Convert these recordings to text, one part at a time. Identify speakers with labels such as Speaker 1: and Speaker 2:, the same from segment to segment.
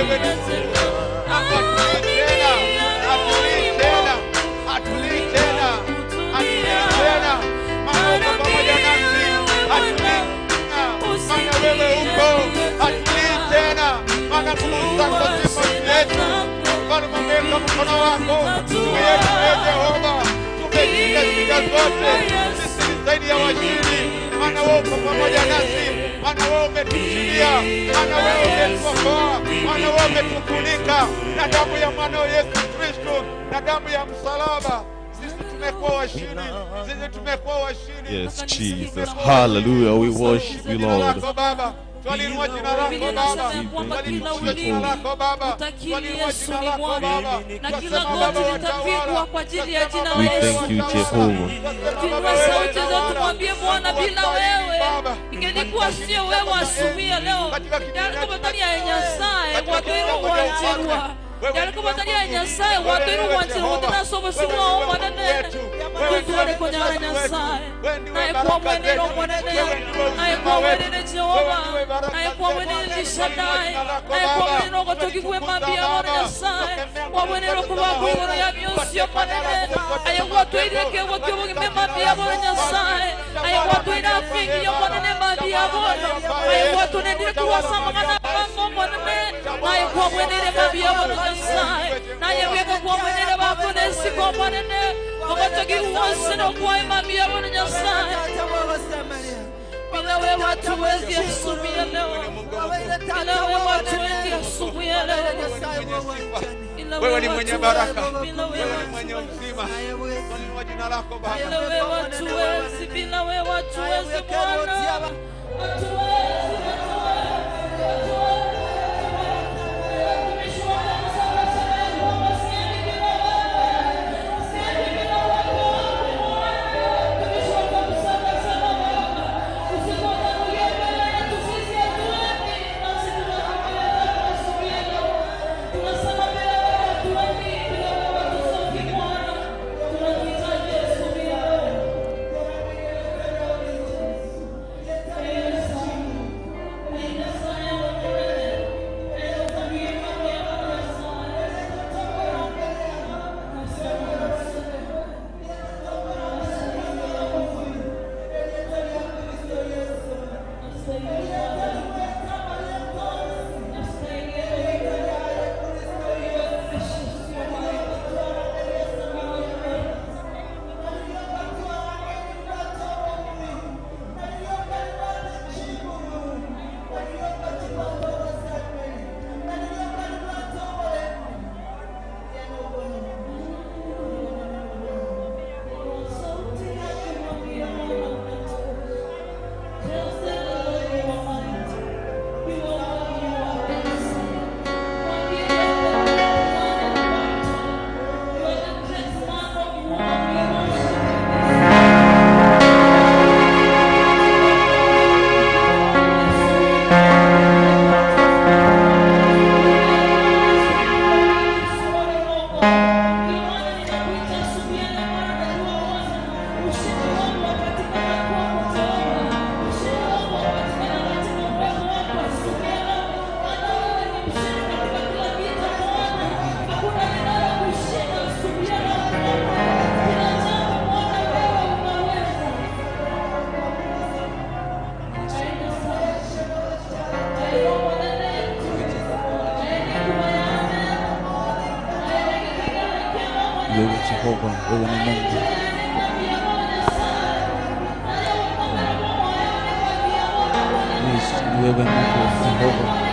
Speaker 1: wewe ni Mungu. Atulii tena, atulii tena, atulii tena, atulii tena. Maana uko pamoja nasi, atulii tena, maana wewe uko. Atulii tena, maana tunasako sifa yetu. Bwana umeweka mkono wako juu yetu Yehova. Tumeshinda shida zote, sisi ni zaidi ya washindi. Maana wewe uko pamoja nasi, maana wewe umetushindia, maana wewe umetuokoa, maana wewe umetufunika na damu ya mwana Yesu Kristo, na damu ya msalaba. Sisi tumekuwa washindi, sisi tumekuwa washindi.
Speaker 2: Yes, Jesus. Hallelujah. We worship you, Lord.
Speaker 1: Twalinua jina lako Baba, twalinua jina lako Baba, twalinua jina lako Baba,
Speaker 3: na kila goti litapigwa kwa ajili ya jina la
Speaker 2: We
Speaker 3: Yesu.
Speaker 2: thank you, Jehovah.
Speaker 3: Tuinue sauti zetu mwambie Bwana, bila wewe ingelikuwa sio wewe asumia leo. Yalikuwa batali ya Nyasaye watu wanjirwa. Yalikuwa batali ya Nyasaye watu wanjirwa tena sobo siwa mwanene. Tutuone kwa nyara Nyasaye. Na kwa mwenendo mwanene. Na kwa mwenendo Jehova. Na kwa mwenendo Shaddai. Na kwa mwenendo kutoki kwa mabia wa Nyasaye. Kwa mwenendo kwa mwenendo ya miosio mwanene. Ayo watu ileke watu mabia wa Nyasaye. Ayo watu inafingi ya mwanene mabia wa. Ayo watu nendele kuwasama na bango mwanene. Na kwa mwenendo mabia wa Nyasaye. Na yeweka kwa mwenendo wako nesi kwa mwanene. Wakatoki uwasino kwa mabia wa Nyasaye. Bila wewe hatuwezi asumia leo. Bila wewe hatuwezi asumia leo.
Speaker 1: Wewe ni mwenye baraka, wewe ni mwenye uzima. Twalinua jina lako Baba.
Speaker 3: Bila wewe hatuwezi, bila wewe hatuwezi Bwana. Hatuwezi.
Speaker 2: Wewe Jehova, wewe ni Mungu. Yes, wewe ni Mungu Jehova.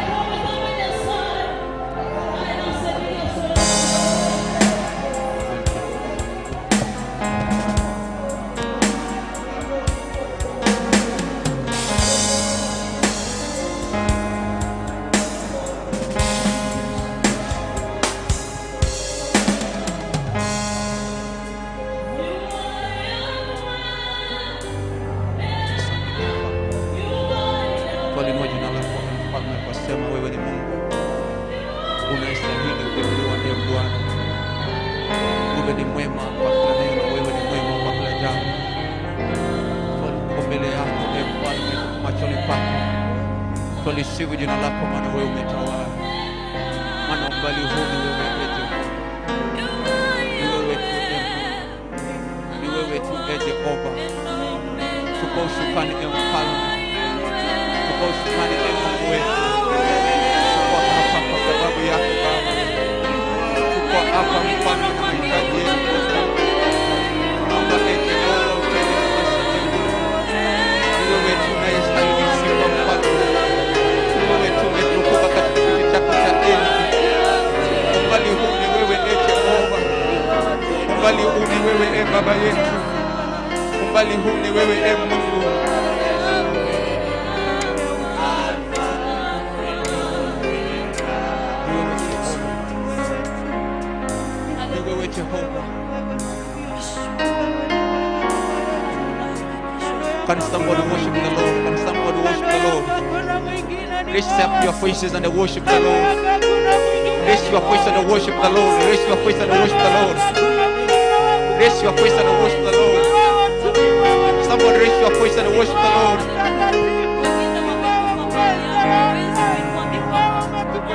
Speaker 2: Twalinua jina lako Mfalme, kwa sema wewe ni Mungu. Unastahili kuinuliwa ndiye Bwana. Wewe ni mwema kwa kila neno, wewe ni mwema kwa kila jambo. Tuko mbele yako ee Mfalme, machoni pako. Twalisifu jina lako maana wewe umetawala. Umbali huu ni wewe Jehova. Tuko usukani mfalme, tuko usukani Mungu wetu. Tuko hapa kwa sababu yako Baba, tuko hapa mfalme na mahitaji yetu. Naomba Jehova upende nafasi yetu. Wewe tunayestahili sifa mfalme, wewe tumetukuka katika kiti chako cha enzi. Umbali huu ni wewe Jehova, umbali huu ni wewe Baba yetu, umbali huu ni wewe Mungu. Ni wewe Jehova. Can somebody worship the Lord? Can somebody worship the Lord? Raise up your voices and worship the Lord. Raise your voice and worship the Lord. Raise your voice and worship the Lord. Raise your voice and worship the Lord. Somebody raise your voice and worship the Lord.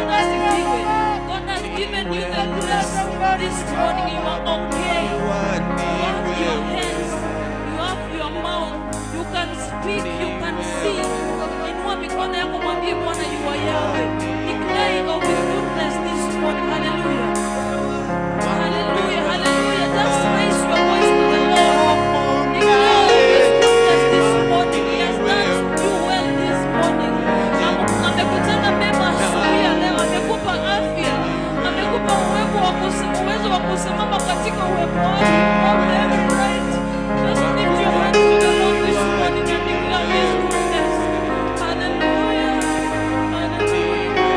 Speaker 3: God has given you the grace this morning. You are okay. You have your hands. You have your mouth. You can speak. You can sing. Inua mikono yako mwambie Bwana you are Yahweh. Declare of His goodness this morning. Hallelujah. Hallelujah. Hallelujah. Just raise your voice to the Lord. Declare of His goodness this morning. He has done you well this morning. Amekutenda mema asubuhi ya leo. Amekupa afya. Amekupa uwezo wa kusimama katika uwepo wake. Every right. Just lift your hands to the Lord this morning and declare His goodness. Hallelujah. Hallelujah.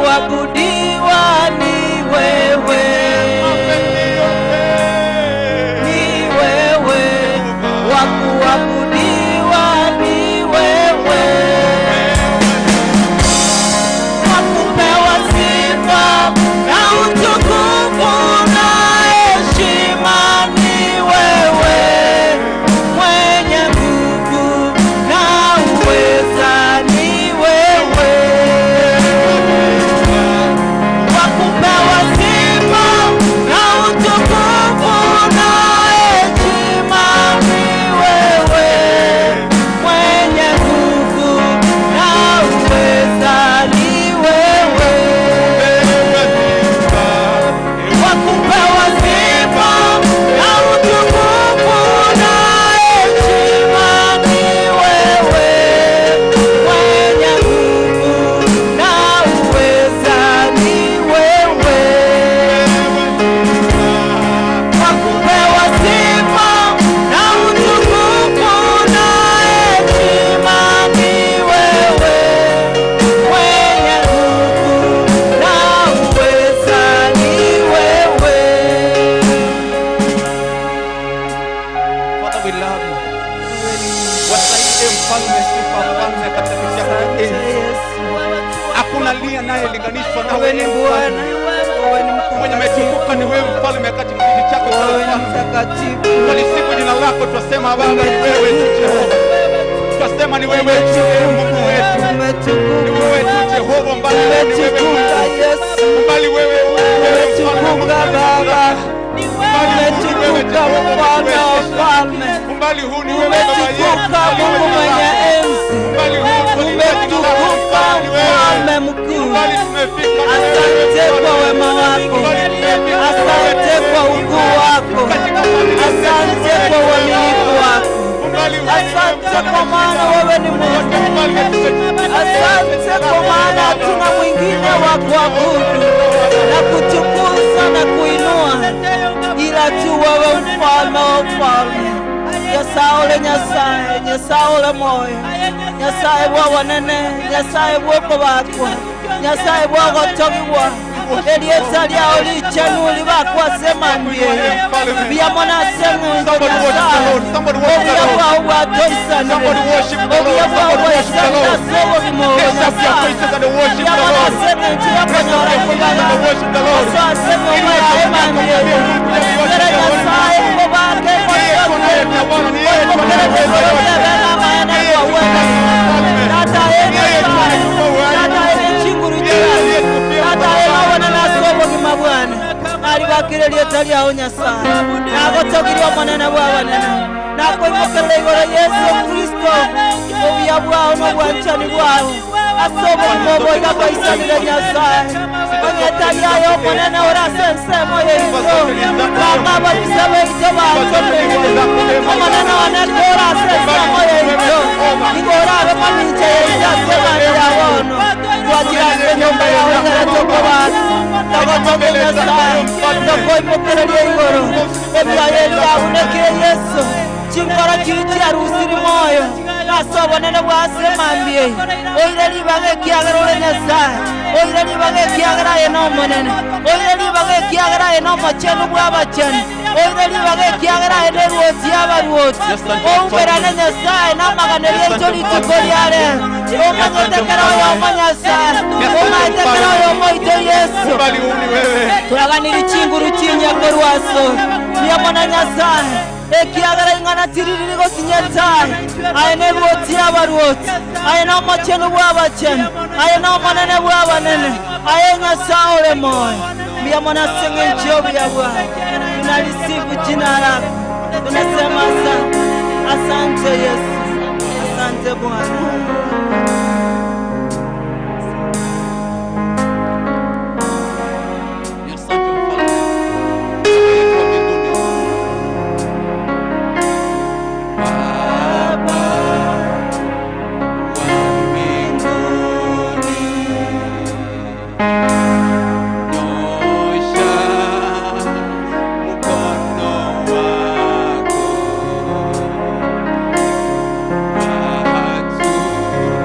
Speaker 4: kuabudiwa ni wewe, ni wewe, wa kuabudiwa ni wewe, wa kupewa sifa na utukufu na heshima ni wewe, mwenye nguvu na uweza ni wewe, wa kupewa sifa na utukufu na heshima ni wewe, mwenye nguvu na uweza ni wewe, wa kupewa sifa na utukufu na heshima ni wewe, mwenye nguvu na uweza ni wewe, wa kupewa sifa na utukufu na heshima ni wewe, mwenye nguvu na uweza ni wewe.
Speaker 2: Father, we love you. Wasaidie mfalme, sifa mfalme katika kiti chako cha enzi. Hakuna aliye anayelinganishwa nawe,
Speaker 4: Wewe ni Bwana, wewe ni
Speaker 2: mwenye umetukuka ni wewe mfalme katika kiti chako cha
Speaker 4: wewe ni
Speaker 2: ufalme.
Speaker 4: mtakatifu,
Speaker 2: Twalisifu jina lako, twasema Baba ni wewe tu Jehova, twasema ni wewe tu Mungu wetu, ni wewe tu Jehova, mbali wewe ni wewe
Speaker 4: umetukuka Yesu,
Speaker 2: mbali wewe
Speaker 4: umetukuka Baba, umetukuka Mfalme wa wafalme,
Speaker 2: mbali huu ni wewe Baba yetu,
Speaker 4: umetukuka Mungu mwenye enzi,
Speaker 2: mbali huu
Speaker 4: umetukuka Mfalme mkuu. Asante kwa wema wako, asante kwa ukuu wako, asante kwa uaminifu wako, asante kwa maana wewe ni Mungu, asante kwa maana hatuna mwingine wa kuabudu na kutukuza na kuinua ila tu wewe, mfalme wa ufalme. Nyasaye Nyasaye, Nyasaye moyo, Nyasaye bwa wanene, Nyasaye bwoko bakwa, Nyasaye bwago togiwa elieta lyao lichanuli bakwasema mbyeyo biyamona semu Nyasaye obuya bwawo bwatoisana obuya bwawo bwaisana sobo bimogo Nyasaye biyamona semu ntibakonyora kubaba oso asemu omayaema mbyeyo kere Nyasaye mbobake alibakire lyeta lyawo Nyasaye nagotogirwa monene bwa banene nakoimokera igoro Yesu Kristo obuya bwawo n'obwanchani bwawo asobulimo oboiga bwaisanire Nyasaye onyeta lyayo monene orasensemo yeito bang'abo bisebe ito bantomire omonene oneko orasensemo yeito igo orabemo minche yeito asebanira bono twagirase nyumba yawe ngeretoko bana nagotoge Nyasaye nokoimokereria igoro ebyayo ebyabunekire Yesu chingoro kiri chiarusiri moyo nasobonene bwasemambie oire libage ekiagera ore Nyasaye oire libage ekiagera aye nomonene oire libage ekiagera aye nomochenu bwabacheni oire libage ekiagera aye neruoti abaruoti ouberane Nyasaye namaganeri eito rituko riare omanyetekera oyomo Nyasaye omanyetekera oyomo ito Yesu turaganiri chinguru chinyako rwaso niamona Nyasaye ekiagera ingana tiririri gokinyetaye aye neruoti abaruoti aye nomochenu bwabacheni aye nomonene bwabanene aye Nyasaye ore moyo biamona sengenchi obuya bwawe tunalisifu jina lako tunasema asante asante Yesu asante Bwana.
Speaker 2: Watu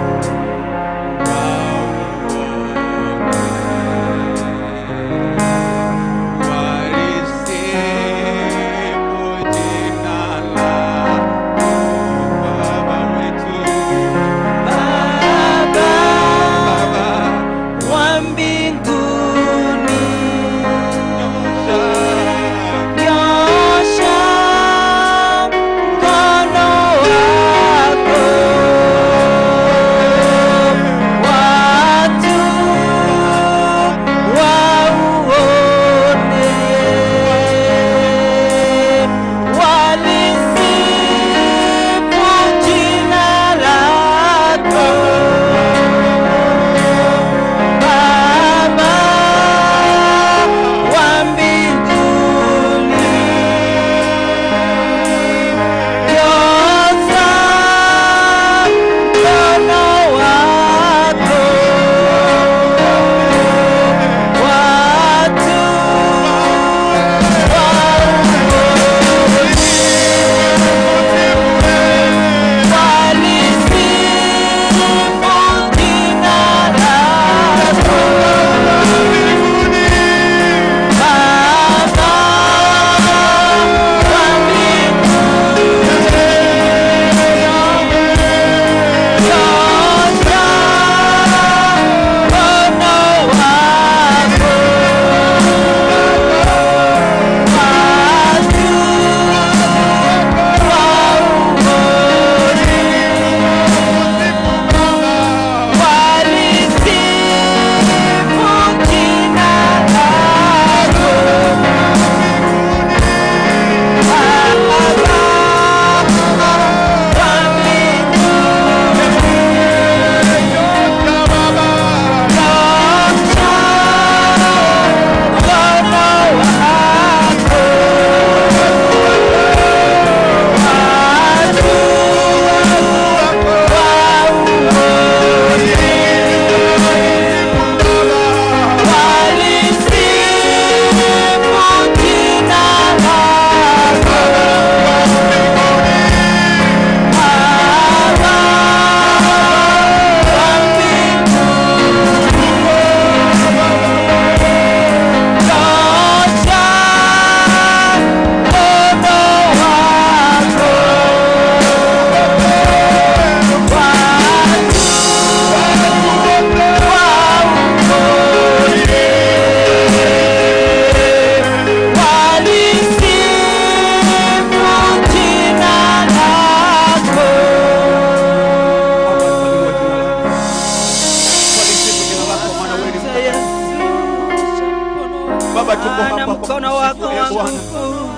Speaker 2: Baba, tuko hapa kwa
Speaker 4: mkono wako wa nguvu.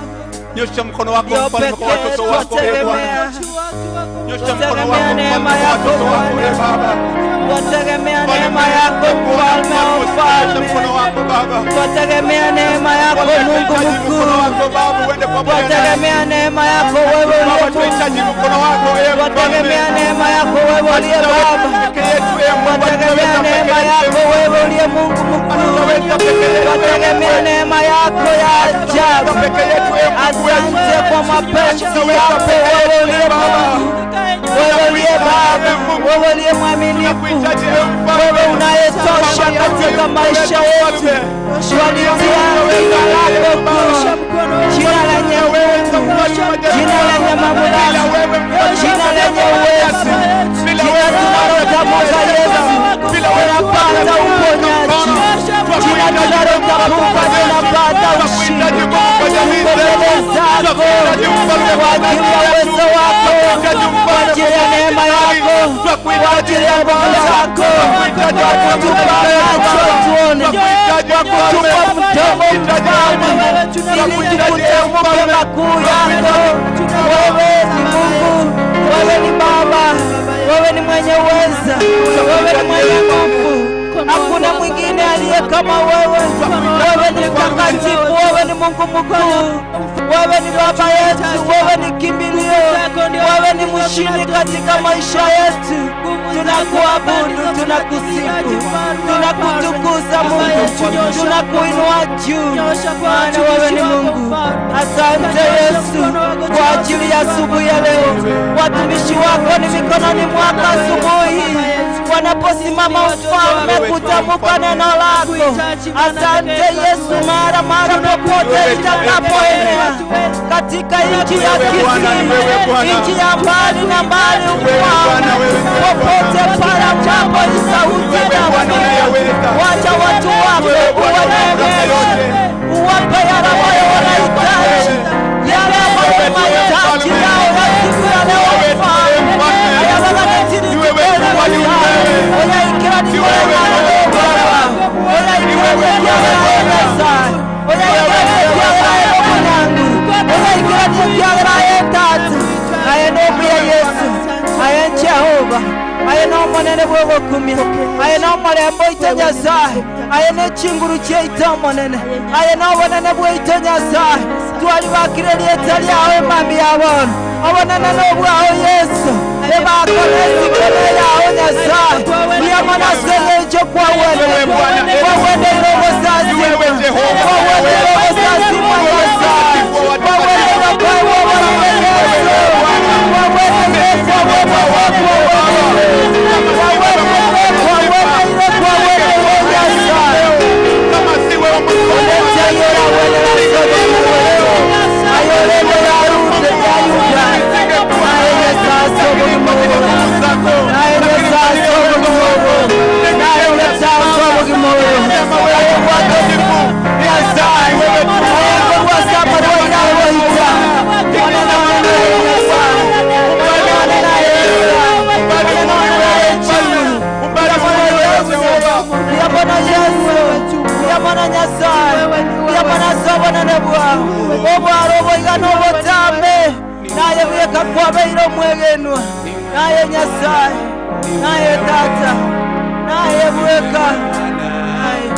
Speaker 2: Nyosha mkono wako mfalme kwa watoto wako Bwana. Nyosha mkono wako neema yako Baba.
Speaker 4: Twategemea neema yako mfalme wa ufalme. Twategemea neema yako Mungu mkuu. Twategemea neema yako wewe uliye Mungu. Twategemea neema yako wewe uliye Baba. Twategemea neema yako wewe uliye Mungu mkuu. Twategemea neema yako ya ajabu. Asante kwa mapenzi yako wewe uliye Mungu. Wewe uliye Baba, wewe uliye mwaminifu, wewe unayetosha katika maisha yetu. Twalitia jina lako kuu, jina lenye nguvu, jina lenye mamlaka, jina lenye uwezo, jina tunalotamka Yesu, tunapata uponyaji, jina tunalotamka tunapata ushindi. Mbele zako kwa ajili ya uwezo wako, kwa ajili ya neema yako, kwa ajili ya nguvu zako, kwa kutupa macho tuone, kwa kutupa mdomo mfahamu, ili tukutamke makuu yako. Wewe ni Mungu, wewe ni Baba, wewe ni mwenye uweza, wewe ni mwenye nguvu. Hakuna mwingine aliye kama wewe. Wewe ni mtakatifu, wewe ni Mungu mkuu, wewe ni Baba yetu, wewe ni kimbilio, wewe ni mshindi katika maisha yetu. Tunakuabudu, tunakusifu, tunakutukuza Mungu, tunakuinua juu, maana wewe ni Mungu. Asante Yesu kwa ajili ya asubuhi ya leo. Watumishi wako ni mikononi mwako asubuhi wanaposimama mfalme kutamka neno lako. Asante Yesu, mara popote litakapoenea katika nchi ya Kisii, nchi ya mbali na mbali, popote pale ambapo ni sauti inakuja, wacha watu wako uwaneemeshe, uwape yale ambayo wanahitaji, yale ambayo mahitaji yao ya siku ya leo. Ayeno monene bwogo kumi, ayeno marembo ite Nyasaye, ayeno chinguru cheita monene, ayeno bonene bwoite Nyasaye. Twali bakire lieta lyawe mami yabona abonene n'obwaho Yesu ebakolesi kene yawe Nyasaye liyamona seyejo kwawene kwawene irobozazi kwawene irobozazi mwa Nyasaye kwawene bakwawo kwawene kwabeiro mwegenwa naye Nyasaye naye Tata naye Bweka naye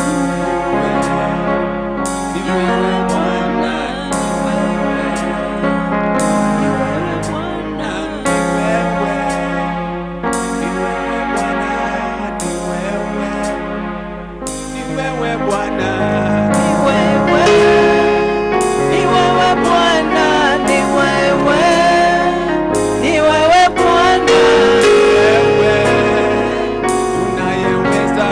Speaker 2: Unayeweza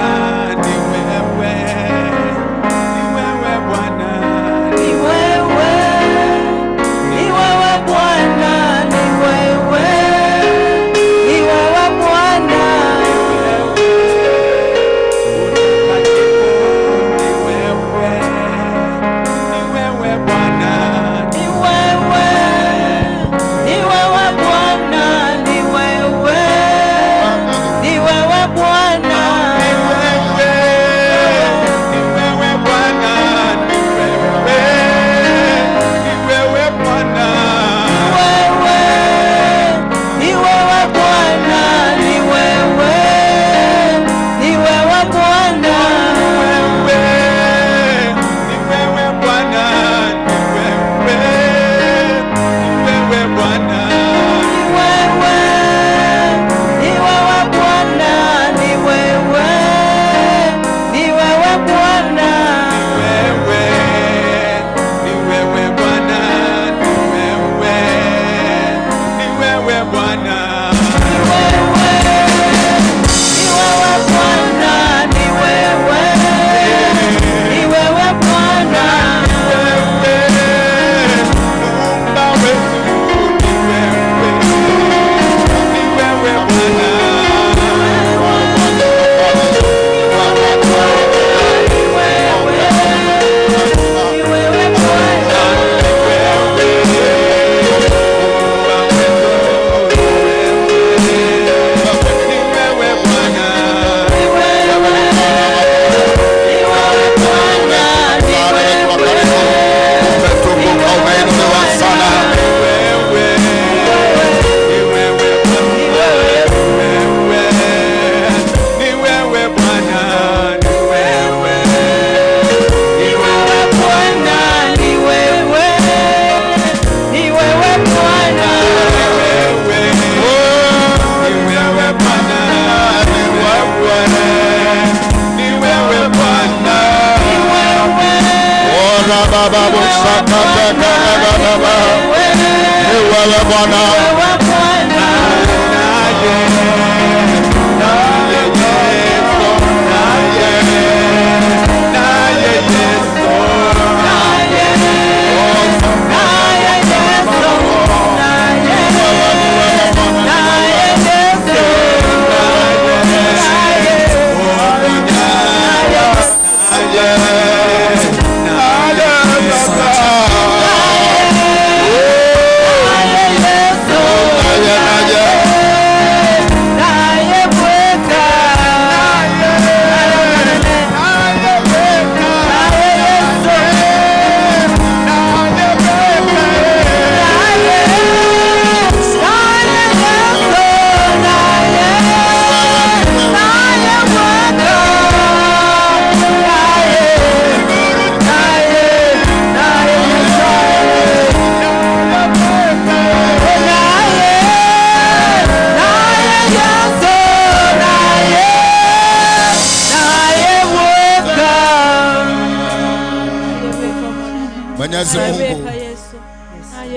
Speaker 1: Mwenyezi Mungu,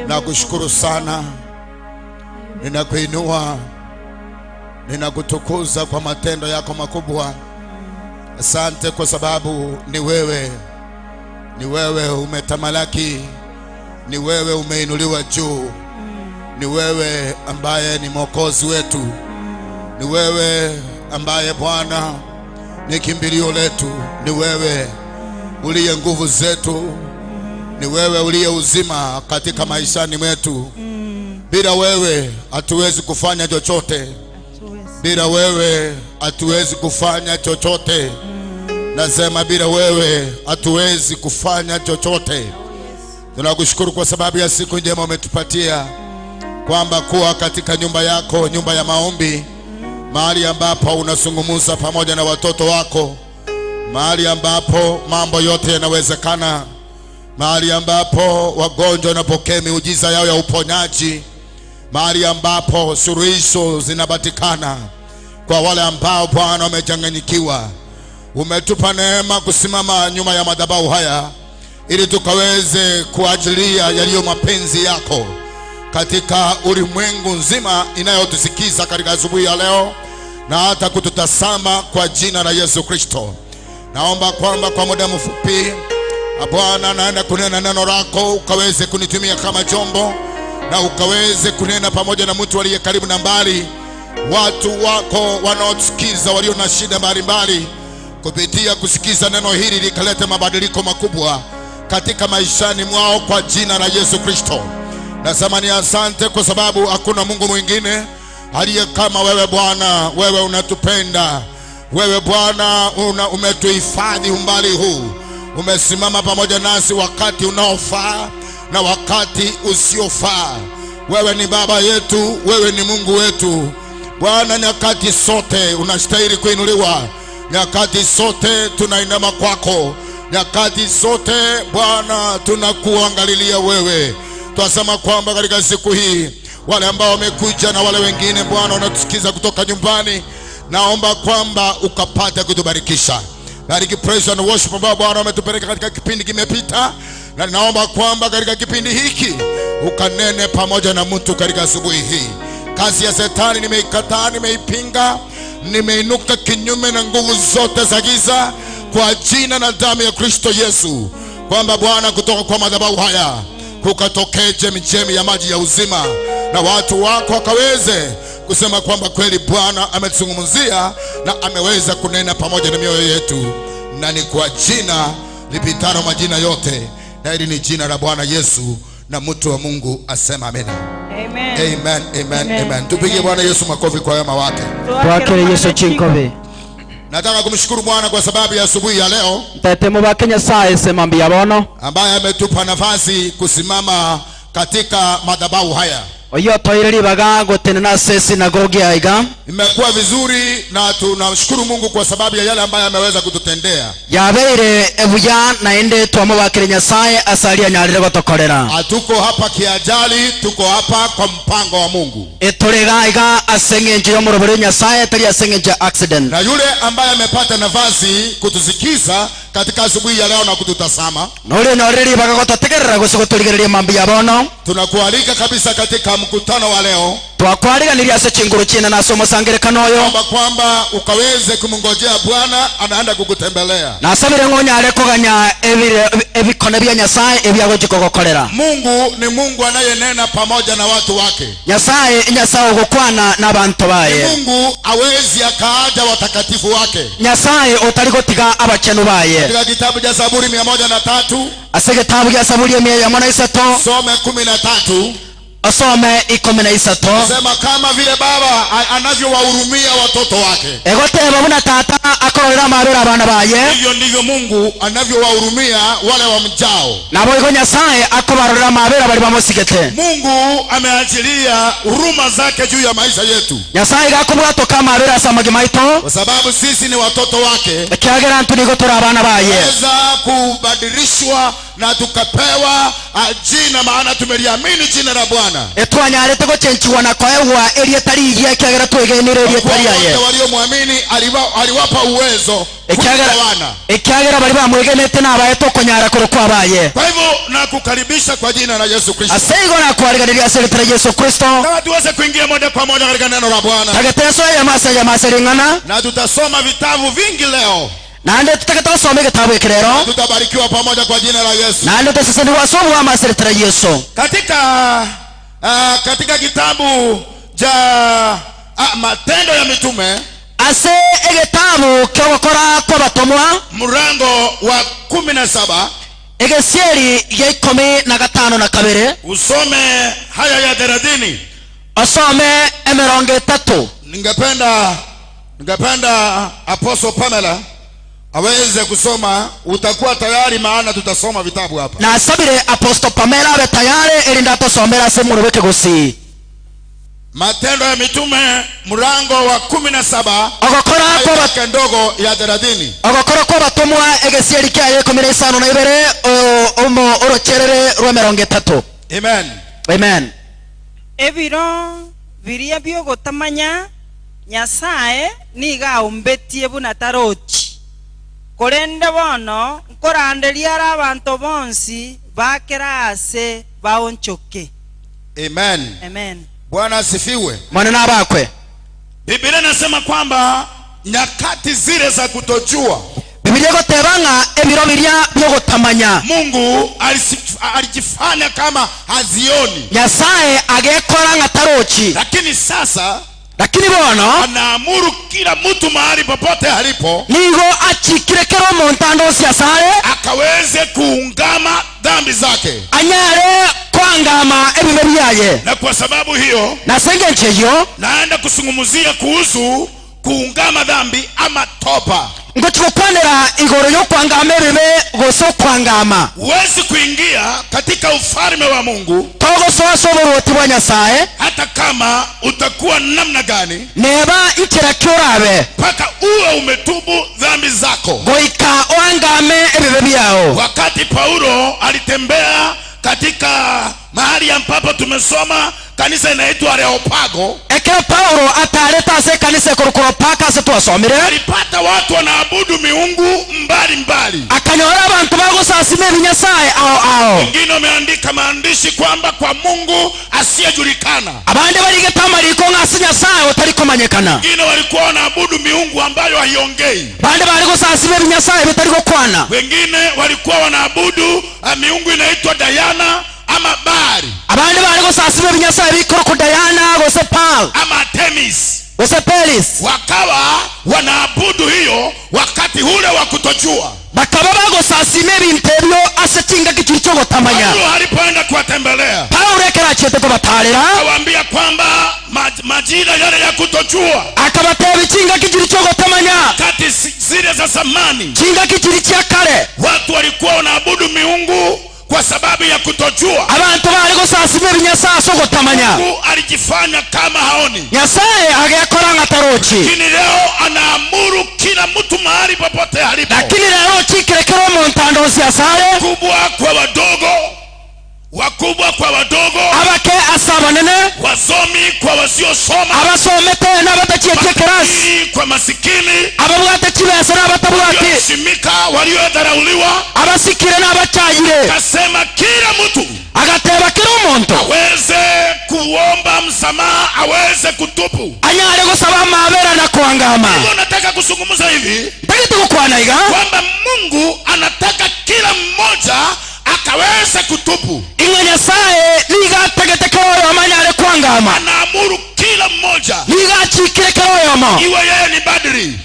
Speaker 1: nakushukuru sana, ninakuinua, ninakutukuza kwa matendo yako makubwa. Asante kwa sababu ni wewe umetamalaki, ni wewe umeinuliwa juu, ni wewe ambaye ni mwokozi wetu, ni wewe ambaye Bwana ni kimbilio letu, ni wewe uliye nguvu zetu, ni wewe uliye uzima katika maishani mwetu. Bila wewe hatuwezi kufanya chochote, bila wewe hatuwezi kufanya chochote. Nasema bila wewe hatuwezi kufanya chochote. Tunakushukuru kwa sababu ya siku njema umetupatia, kwamba kuwa katika nyumba yako, nyumba ya maombi, mahali ambapo unazungumza pamoja na watoto wako, mahali ambapo mambo yote yanawezekana, mahali ambapo wagonjwa wanapokea miujiza yao ya uponyaji, mahali ambapo suluhisho zinapatikana kwa wale ambao Bwana wamechanganyikiwa. Umetupa neema kusimama nyuma ya madhabahu haya ili tukaweze kuajilia yaliyo mapenzi yako katika ulimwengu nzima inayotusikiza katika asubuhi ya leo na hata kututazama, kwa jina la Yesu Kristo. Naomba kwamba kwa muda mfupi Bwana naenda kunena neno lako, ukaweze kunitumia kama chombo, na ukaweze kunena pamoja na mtu aliye karibu na mbali, watu wako wanaotusikiza walio na shida mbalimbali, kupitia kusikiza neno hili likalete mabadiliko makubwa katika maishani mwao, kwa jina la Yesu Kristo. Nasema ni asante kwa sababu hakuna Mungu mwingine aliye kama wewe Bwana. Wewe unatupenda, wewe Bwana umetuhifadhi umbali huu, umesimama pamoja nasi wakati unaofaa na wakati usiofaa. Wewe ni baba yetu, wewe ni Mungu wetu Bwana. Nyakati sote unastahili kuinuliwa, nyakati sote tunainama kwako, nyakati sote Bwana tunakuangalilia wewe. Twasema kwamba katika siku hii wale ambao wamekuja na wale wengine Bwana wanatusikiza kutoka nyumbani, naomba kwamba ukapate kutubarikisha. Bariki praise and worship ambao Bwana umetupeleka katika kipindi kimepita, na naomba kwamba katika kipindi hiki ukanene pamoja na mtu katika asubuhi hii. Kazi ya Shetani nimeikataa, nimeipinga, nimeinuka kinyume na nguvu zote za giza kwa jina na damu ya Kristo Yesu, kwamba Bwana kutoka kwa madhabahu haya kukatokee chemchemi ya maji ya uzima, na watu wako wakaweze kusema kwamba kweli Bwana ametuzungumzia na ameweza kunena pamoja na mioyo yetu, na ni kwa jina lipitano majina yote, na hili ni jina la Bwana Yesu, na mtu wa Mungu asema amen.
Speaker 4: Amen.
Speaker 1: Amen, amen, amen. Tupigie Bwana Yesu makofi kwa wema wake.
Speaker 5: Twakire Yesu chinkobe.
Speaker 1: Nataka kumshukuru Bwana kwa sababu ya asubuhi ya leo
Speaker 5: Tetemo bakenya saa sema mbiabono
Speaker 1: ambaye ametupa nafasi kusimama katika madhabahu haya.
Speaker 5: Oyo toireri baga gotenena sesi na gogi aiga.
Speaker 1: Imekuwa vizuri na tunamshukuru Mungu kwa sababu ya yale ambayo ameweza kututendea.
Speaker 5: Yabeire ebuya naende twamo bakenya saa asalia nyarire gotokorera.
Speaker 1: Hatuko hapa kiajali, tuko hapa kwa mpango wa Mungu.
Speaker 5: Etorega aiga asengenje yo murobere nyasaye tari asengenje accident.
Speaker 1: Na yule ambaye amepata nafasi kutusikiza katika asubuhi ya leo na kututazama.
Speaker 5: Nole noreri bagagotategerera gusugotorigereria mambi yabono.
Speaker 1: Tunakualika kabisa katika mkutano wa leo.
Speaker 5: Twakwariganiria se chinguru china na somo sangerekano yo.
Speaker 1: Kwamba ukaweze kumngojea Bwana anaenda kukutembelea.
Speaker 5: Na sabire ngonya ale koganya ebikone bya Nyasaye ebyagojikogokorera.
Speaker 1: Mungu ni Mungu anayenena pamoja na watu wake.
Speaker 5: Nyasaye Nyasaye gukwana n'abantu baye.
Speaker 1: Mungu awezi akaaja watakatifu wake.
Speaker 5: Nyasaye otaligotiga abachenu baye.
Speaker 1: Katika kitabu cha Zaburi 103
Speaker 5: asege kitabu cha Zaburi 103
Speaker 1: some 13
Speaker 5: asome 13
Speaker 1: sema kama vile baba anavyowahurumia watoto wake.
Speaker 5: Egoteba buna tata akorera mabera abana baye.
Speaker 1: Hivyo ndivyo Mungu anavyowahurumia wale wamjao.
Speaker 5: Nabo iko Nyasaye akobarora mabera bali bamusigete.
Speaker 1: Mungu ameachilia huruma zake juu ya maisha yetu.
Speaker 5: Nyasaye gakubwato kama mabera samage maito.
Speaker 1: Kwa sababu sisi ni watoto wake.
Speaker 5: Ekyagera ntuni gotora abana baye.
Speaker 1: Weza kubadilishwa na tukapewa jina maana tumeliamini jina la Bwana.
Speaker 5: Etwanyarete gochenchiwa na kwaewa elietari igiye kyagera twegenire elietari yaye.
Speaker 1: Wote waliomwamini aliwapa uwezo kugawana.
Speaker 5: Ekyagera bali bamwegenete nabayeto konyara korokwa abaye.
Speaker 1: Kwa hivyo nakukaribisha kwa jina la Yesu Kristo.
Speaker 5: Aseigo na kuariganiria sekretari ya Yesu Kristo.
Speaker 1: Na tuweze kuingia moja kwa moja katika neno la Bwana.
Speaker 5: Tageteso ya maseringana.
Speaker 1: Na tutasoma vitabu vingi leo.
Speaker 5: Nande tutakatosoma kitabu ekirero.
Speaker 1: Tutabarikiwa pamoja kwa jina la Yesu.
Speaker 5: Nande tusiseni wasomo wa maseretari Yesu.
Speaker 1: Katika kitabu cha Matendo ya Mitume
Speaker 5: ase egetabu kyogokora kwa batomwa
Speaker 1: mrango wa 17
Speaker 5: egesieri ya 15 na kabere
Speaker 1: usome haya ya 30
Speaker 5: asome 30.
Speaker 1: Ningependa Apostle Pamela aweze kusoma. Utakuwa tayari maana tutasoma vitabu hapa.
Speaker 5: Na sabire Apostle Pamela abe tayari ili ndatasomera se murubeke gusi.
Speaker 1: Matendo ya Mitume mrango wa 17
Speaker 5: ogokora kwa
Speaker 1: baka ndogo ya 30
Speaker 5: ogokora kwa batomwa egesieri kya 15 na ibere omo orocherere rwa 30.
Speaker 1: Amen.
Speaker 5: Amen.
Speaker 4: Ebiro biria byo gotamanya Nyasaye niga umbetie buna tarochi korende bono nkoranderia abantu bonsi bakerase baonchoke.
Speaker 1: Amen.
Speaker 4: Amen.
Speaker 1: Bwana asifiwe.
Speaker 5: Mwana na bakwe.
Speaker 1: Biblia inasema kwamba nyakati zile za kutojua
Speaker 5: Biblia gotebanga ebiro biria byo gotamanya
Speaker 1: Mungu alijifanya kama hazioni.
Speaker 5: Nyasaye agekora ngatarochi.
Speaker 1: Lakini bono anaamuru kila mtu mahali popote alipo
Speaker 5: nigo achikirekero montando siasare
Speaker 1: akaweze kuungama dhambi zake.
Speaker 5: Anyare kwangama ebibe byaye.
Speaker 1: Na kwa sababu hiyo
Speaker 5: na sengenche hiyo
Speaker 1: naenda kusungumuzia kuhusu kuungama dhambi ama toba.
Speaker 5: Ngochukwanera igoro yo kwangama ebibe goso kwangama.
Speaker 1: Huwezi kuingia katika ufalme wa Mungu
Speaker 5: togo soasoboroti bwa Nyasaye
Speaker 1: hata kama utakuwa namna gani
Speaker 5: neba ikira kyorabe
Speaker 1: paka uwe umetubu dhambi zako
Speaker 5: goika wangame ebibe byao.
Speaker 1: Wakati Paulo alitembea katika mahali ambapo tumesoma kanisa inaitwa Areopago,
Speaker 5: eke Paulo ataleta se kanisa korokopaka se twasomire
Speaker 1: alipata watu wanaabudu miungu mbali.
Speaker 5: Akanyora abantu bagosasime binyasaye ao.
Speaker 1: Wengine wameandika maandishi kwamba kwa Mungu asiyejulikana.
Speaker 5: Abande balige tamariko ngasi Nyasaye utalikomanyekana.
Speaker 1: Wengine walikuwa wanaabudu miungu ambayo haiongei.
Speaker 5: Bande baligosasime binyasaye bitaliko kwana.
Speaker 1: Wengine walikuwa wanaabudu miungu inaitwa Diana ama Bari.
Speaker 5: Abande baligosasime binyasaye bikoroko Diana gose Pal
Speaker 1: ama Artemis
Speaker 5: gose Pelis.
Speaker 1: Wakawa wanaabudu hiyo wakati ule wa kutojua.
Speaker 5: Bakaba bagosasime bintebyo asetinga kichucho gotamanya.
Speaker 1: Paulo alipoenda kuwatembelea,
Speaker 5: Paulo rekera chete ko batalera
Speaker 1: akawaambia kwamba majira yale ya kutojua
Speaker 5: akabateba ichinga kichucho gotamanya
Speaker 1: kati zile za zamani,
Speaker 5: chinga kichiri cha kale
Speaker 1: watu walikuwa wanaabudu miungu kwa sababu ya kutojua.
Speaker 5: Abantu baligosasime binyasaye sogotamanya.
Speaker 1: Mungu alijifanya kama haoni.
Speaker 5: Nyasaye agekora ngatarochi.
Speaker 1: Lakini leo anaamuru kila mtu mahali popote alipo.
Speaker 5: Lakini leo chikirekero montando siasare
Speaker 1: wakubwa kwa wadogo,
Speaker 5: abake asabanene,
Speaker 1: wasomi kwa wasiosoma,
Speaker 5: abasomete n'abatachiye kerasi,
Speaker 1: kwa masikini,
Speaker 5: ababwate chibese n'abatabwate,
Speaker 1: shimika
Speaker 6: waliodharauliwa,
Speaker 5: abasikire n'abacyayire,
Speaker 6: kasema kila mtu
Speaker 5: agateba kila umuntu
Speaker 6: aweze kuomba msamaha, aweze kutubu,
Speaker 5: anyare gusaba amabera na kwangama.
Speaker 6: Hivyo nataka kuzungumza hivi
Speaker 5: tagite gukwanaiga
Speaker 6: kwamba Mungu anataka kila mmoja akaweze kutubu.
Speaker 5: inga Nyasaye niga tagite koyo amanyare kwangama,
Speaker 6: Anaamuru kila mmoja,
Speaker 5: niga chikire koyo mo,
Speaker 6: iwe yeye ni badri,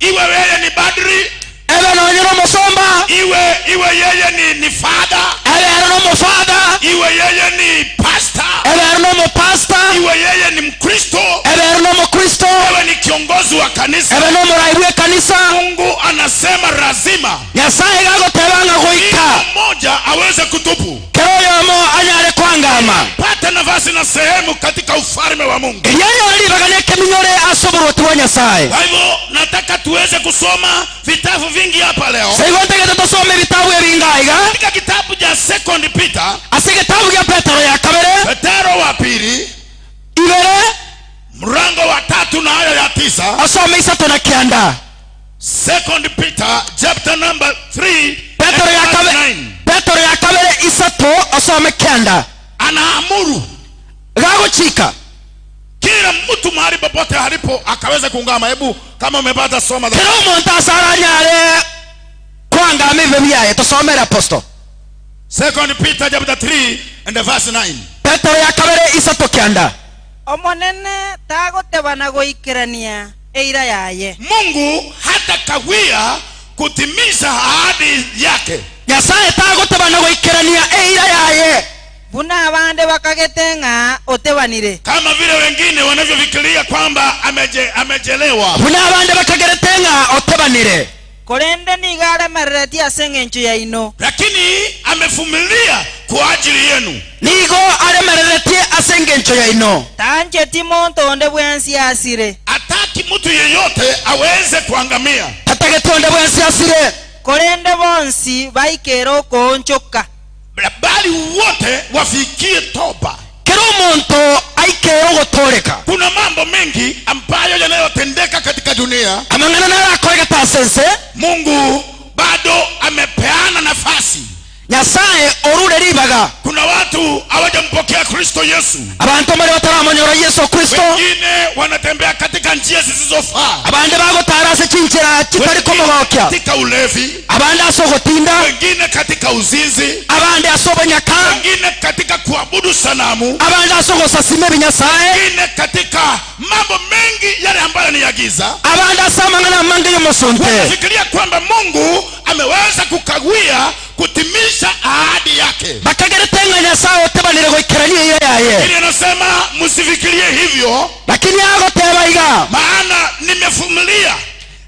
Speaker 6: iwe yeye ni badri,
Speaker 5: ebe no nyiro musomba,
Speaker 6: iwe yeye ni father,
Speaker 5: ebe no mo father,
Speaker 6: iwe yeye ni pastor,
Speaker 5: ebe no mo pastor,
Speaker 6: iwe yeye ni Mkristo,
Speaker 5: ebe no mo Kristo,
Speaker 6: iwe ni kiongozi wa kanisa,
Speaker 5: ebe no mo raibu kanisa.
Speaker 6: Mungu anasema lazima
Speaker 5: Nyasaye gagotebanga goika
Speaker 6: kila mmoja aweze kutubu,
Speaker 5: koyo mo anyare kwangama,
Speaker 6: pata nafasi na sehemu katika ufalme wa Mungu.
Speaker 5: yanyo libagane keminyore asoboro tuwa Nyasaye.
Speaker 6: Kwa hivyo nataka tuweze kusoma vitabu vingi hapa leo.
Speaker 5: Saigotegete tusome vitabu ebingaiga
Speaker 6: Katika kitabu cha 2 Peter,
Speaker 5: ase gitabu gya Petero ya kabere
Speaker 6: Petero wa pili,
Speaker 5: ibere
Speaker 6: mlango wa 3 na aya ya 9.
Speaker 5: asome isatu na kianda.
Speaker 6: 2 Peter chapter number 3
Speaker 5: Petero ya kabere, Petero ya kabere isatu asome kianda.
Speaker 6: anaamuru
Speaker 5: Gagochika
Speaker 6: kila mtu mahali popote alipo akaweza kuungama. Hebu kama umepata soma
Speaker 5: kero umuntu asaranyare kwangama ive byaye tusomere apostle.
Speaker 6: 2 Peter chapter 3 and verse 9.
Speaker 5: Petero ya kabere isatu kianda.
Speaker 4: omonene tagotebana goikerania eira yaye.
Speaker 6: Mungu hata kawia kutimiza ahadi yake.
Speaker 5: Nyasaye tagotebana goikerania eira yaye,
Speaker 4: buna abande bakagetenga otebanire,
Speaker 6: Kama vile wengine wanavyofikiria kwamba amejelewa.
Speaker 5: buna abande bakageretenga otebanire,
Speaker 4: korende nigaremerereti ase eng'encho yaino,
Speaker 6: Lakini amevumilia kwa ajili yenu.
Speaker 5: nigo aremereretie ase eng'encho yaino.
Speaker 4: tancheti monto onde bwensi asire,
Speaker 6: Hataki mtu yeyote aweze kuangamia.
Speaker 5: tatagetonde bwensi asire,
Speaker 4: korende bonsi baikere okonchoka,
Speaker 6: Bali wote wafikie toba.
Speaker 5: kero omonto aikere ogotoreka.
Speaker 6: Kuna mambo mengi ambayo yanayotendeka katika dunia.
Speaker 5: Amang'ana narakorega tasense,
Speaker 6: Mungu bado amepeana nafasi.
Speaker 5: Nyasaye orure ribaga
Speaker 6: Kuna watu hawajampokea Kristo Yesu.
Speaker 5: abantu bari bataramonyora Yesu Kristo,
Speaker 6: Wengine wanatembea katika njia zisizofaa.
Speaker 5: abande bagotara ase chinchira kitari komogokya,
Speaker 6: Katika ulevi,
Speaker 5: abande asogotinda,
Speaker 6: wengine katika uzinzi,
Speaker 5: abande asobonyaka,
Speaker 6: wengine katika kuabudu sanamu,
Speaker 5: abande asogosasime binyasaye,
Speaker 6: wengine katika mambo mengi yale ambayo ni ya giza.
Speaker 5: abande asamang'ana mange yomosunte.
Speaker 6: Wanafikiria kwamba Mungu ameweza kukawia kutimisha ahadi yake.
Speaker 5: bakageretenga Nyasaye otebanire goikerania iyo yaye,
Speaker 6: Ili anasema msifikirie hivyo,
Speaker 5: lakini agoteba iga
Speaker 6: maana nimevumilia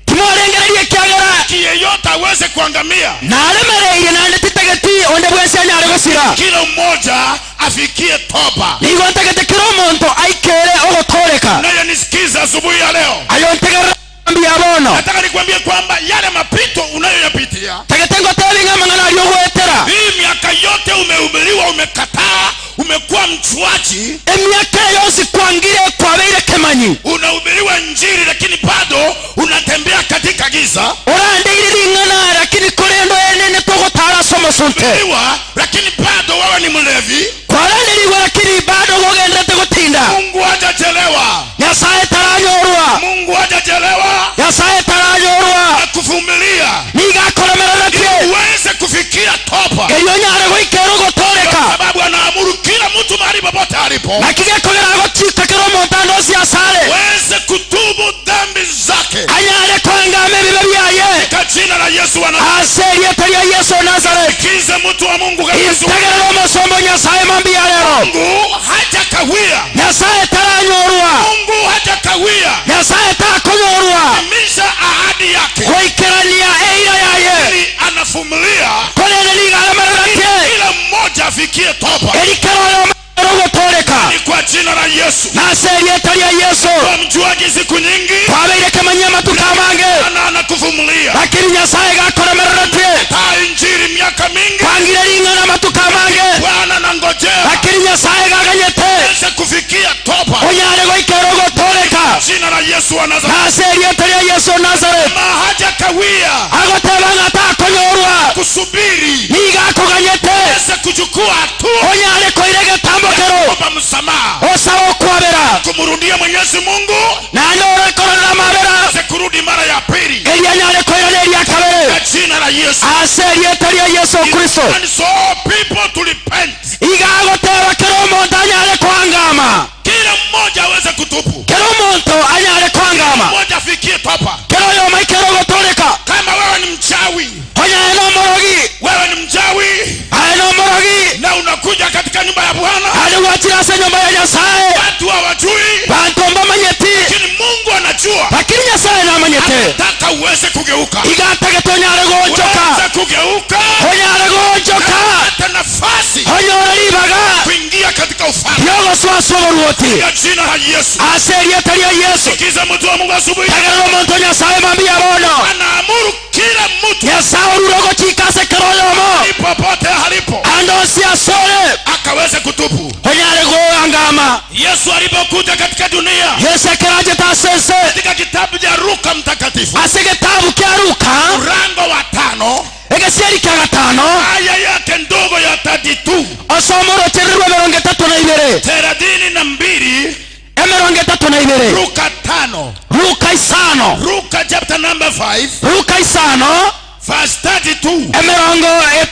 Speaker 5: timorengererie kiagera
Speaker 6: yeyote aweze kuangamia,
Speaker 5: naremereire nande titegeti onde bwensi anyare gosira,
Speaker 6: kila mmoja afikie toba.
Speaker 5: nigo ntegete kero omonto aikere ogotoreka.
Speaker 6: Naye nisikiza asubuhi ya leo,
Speaker 5: ayo ntegerera mbia bono
Speaker 6: nataka nikwambie kwamba yale mapito unayoyapitia,
Speaker 5: tegetengo tebinga mang'ana ali ogwetera,
Speaker 6: hii miaka yote umehubiriwa, umekataa, umekuwa mchuaji,
Speaker 5: emyaka yonsi kwangire kwabeire kemanyi,
Speaker 6: unahubiriwa Injili lakini bado unatembea katika giza,
Speaker 5: orandeire ring'ana lakini korendo enene togotara somosunte,
Speaker 6: unahubiriwa lakini bado wewe ni mlevi.
Speaker 5: kwaranderirwe lakini bado gogenderete gotinda.
Speaker 6: Mungu hajachelewa,
Speaker 5: Nyasaye taranyorwa,
Speaker 6: Mungu hajachelewa
Speaker 5: Nyasaye taranyorwa,
Speaker 6: na kuvumilia
Speaker 5: nigakoremereretie
Speaker 6: uweze kufikia toba,
Speaker 5: eyo nyare goikera ogotoreka,
Speaker 6: kwa sababu anaamuru kila mtu mahali popote alipo
Speaker 5: nakigekogera gochika kero omonto andosi asare
Speaker 6: uweze kutubu dhambi zake
Speaker 5: anyare kwangama ebibe byaye
Speaker 6: katika jina la Yesu.
Speaker 5: ase erieta rya Yesu wa Nazareti.
Speaker 6: Kize mtu wa Mungu kabisa,
Speaker 5: integerera omosombo Nyasaye mambia lero,
Speaker 6: Mungu hajakawia,
Speaker 5: Nyasaye taranyorwa,
Speaker 6: Mungu hajakawia
Speaker 5: Nyasaye takonyorwa
Speaker 6: timisha ahadi yake,
Speaker 5: goikerania eira yaye,
Speaker 6: ili anavumilia
Speaker 5: korene nigaremereretie
Speaker 6: kila mmoja afikie toba.
Speaker 5: erikero oyo ogotoreka
Speaker 6: Ni kwa jina la Yesu.
Speaker 5: nase erieta rya Yesu.
Speaker 6: Kwa mjuaji siku nyingi
Speaker 5: kwabeire kemanyia matuka mange,
Speaker 6: ana anakuvumilia,
Speaker 5: lakini Nyasaye gakoremereretie
Speaker 6: taa Injili miaka mingi
Speaker 5: kwangire ring'ana matuka mange,
Speaker 6: Bwana nangojea
Speaker 5: lakini Nyasaye gaganyete
Speaker 6: aweze kufikia toba.
Speaker 5: onyare goikera ogotoreka
Speaker 6: jina la Yesu wa Nazareth.
Speaker 5: naserieta lya Yesu wa Nazareth
Speaker 6: Haja kawia
Speaker 5: agotebanga takonyorwa
Speaker 6: kusubiri
Speaker 5: nigakuganyete
Speaker 6: ese kuchukua hatua
Speaker 5: onyale koirege tambokero
Speaker 6: kuomba msamaha
Speaker 5: osawo kwabera
Speaker 6: kumrudia Mwenyezi Mungu
Speaker 5: nanyore korona mabera
Speaker 6: ese kurudi mara ya pili
Speaker 5: elianyale koirege lya kabere
Speaker 6: kwa jina la Yesu.
Speaker 5: aserieta lya Yesu Kristo
Speaker 6: And so people to repent.
Speaker 5: igagoteba kero omonto anyale kwangama
Speaker 6: Kila mmoja aweze kutubu.
Speaker 5: kero omonto anyale kwangama
Speaker 6: Mmoja afikie topa.
Speaker 5: kero yoma ikero gotoleka
Speaker 6: Kama wewe ni mchawi,
Speaker 5: onyaye nomorogi
Speaker 6: wewe ni mchawi
Speaker 5: aye nomorogi
Speaker 6: na unakuja katika nyumba ya Bwana,
Speaker 5: ali wachirase nyumba ya Nyasaye
Speaker 6: watu hawajui,
Speaker 5: bantomba manyeti
Speaker 6: lakini Mungu anajua.
Speaker 5: lakini Nyasaye namanyete
Speaker 6: Anataka uweze kugeuka.
Speaker 5: igatagete onyale gonjoka
Speaker 6: Uweze kugeuka.
Speaker 5: onyale gonjoka
Speaker 6: Hata nafasi
Speaker 5: onyole libaga
Speaker 6: kuingia katika ufalme.
Speaker 5: yogoswaswa oboruoti
Speaker 6: Kwa jina la Yesu.
Speaker 5: aserieta lya Yesu
Speaker 6: Sikiza mtu wa Mungu asubuhi.
Speaker 5: tagara omonto Nyasaye mambia bono
Speaker 6: Anaamuru kila mtu
Speaker 5: Nyasaye orurogo chikase kero yomo
Speaker 6: popote halipo
Speaker 5: andosi asole
Speaker 6: akaweze kutubu.
Speaker 5: onyale goangama
Speaker 6: Yesu alipokuja katika dunia,
Speaker 5: Yesu ekeraje tasese
Speaker 6: katika kitabu cha Luka mtakatifu
Speaker 5: ase gitabu kya Luka
Speaker 6: mlango wa 5
Speaker 5: egesieri kya 5
Speaker 6: aya yake ndogo ya 32
Speaker 5: osomo rochererwa 32
Speaker 6: 32
Speaker 5: 32
Speaker 6: Luka 5
Speaker 5: Luka isano
Speaker 6: Luka chapter number 5
Speaker 5: Luka isano
Speaker 6: verse 32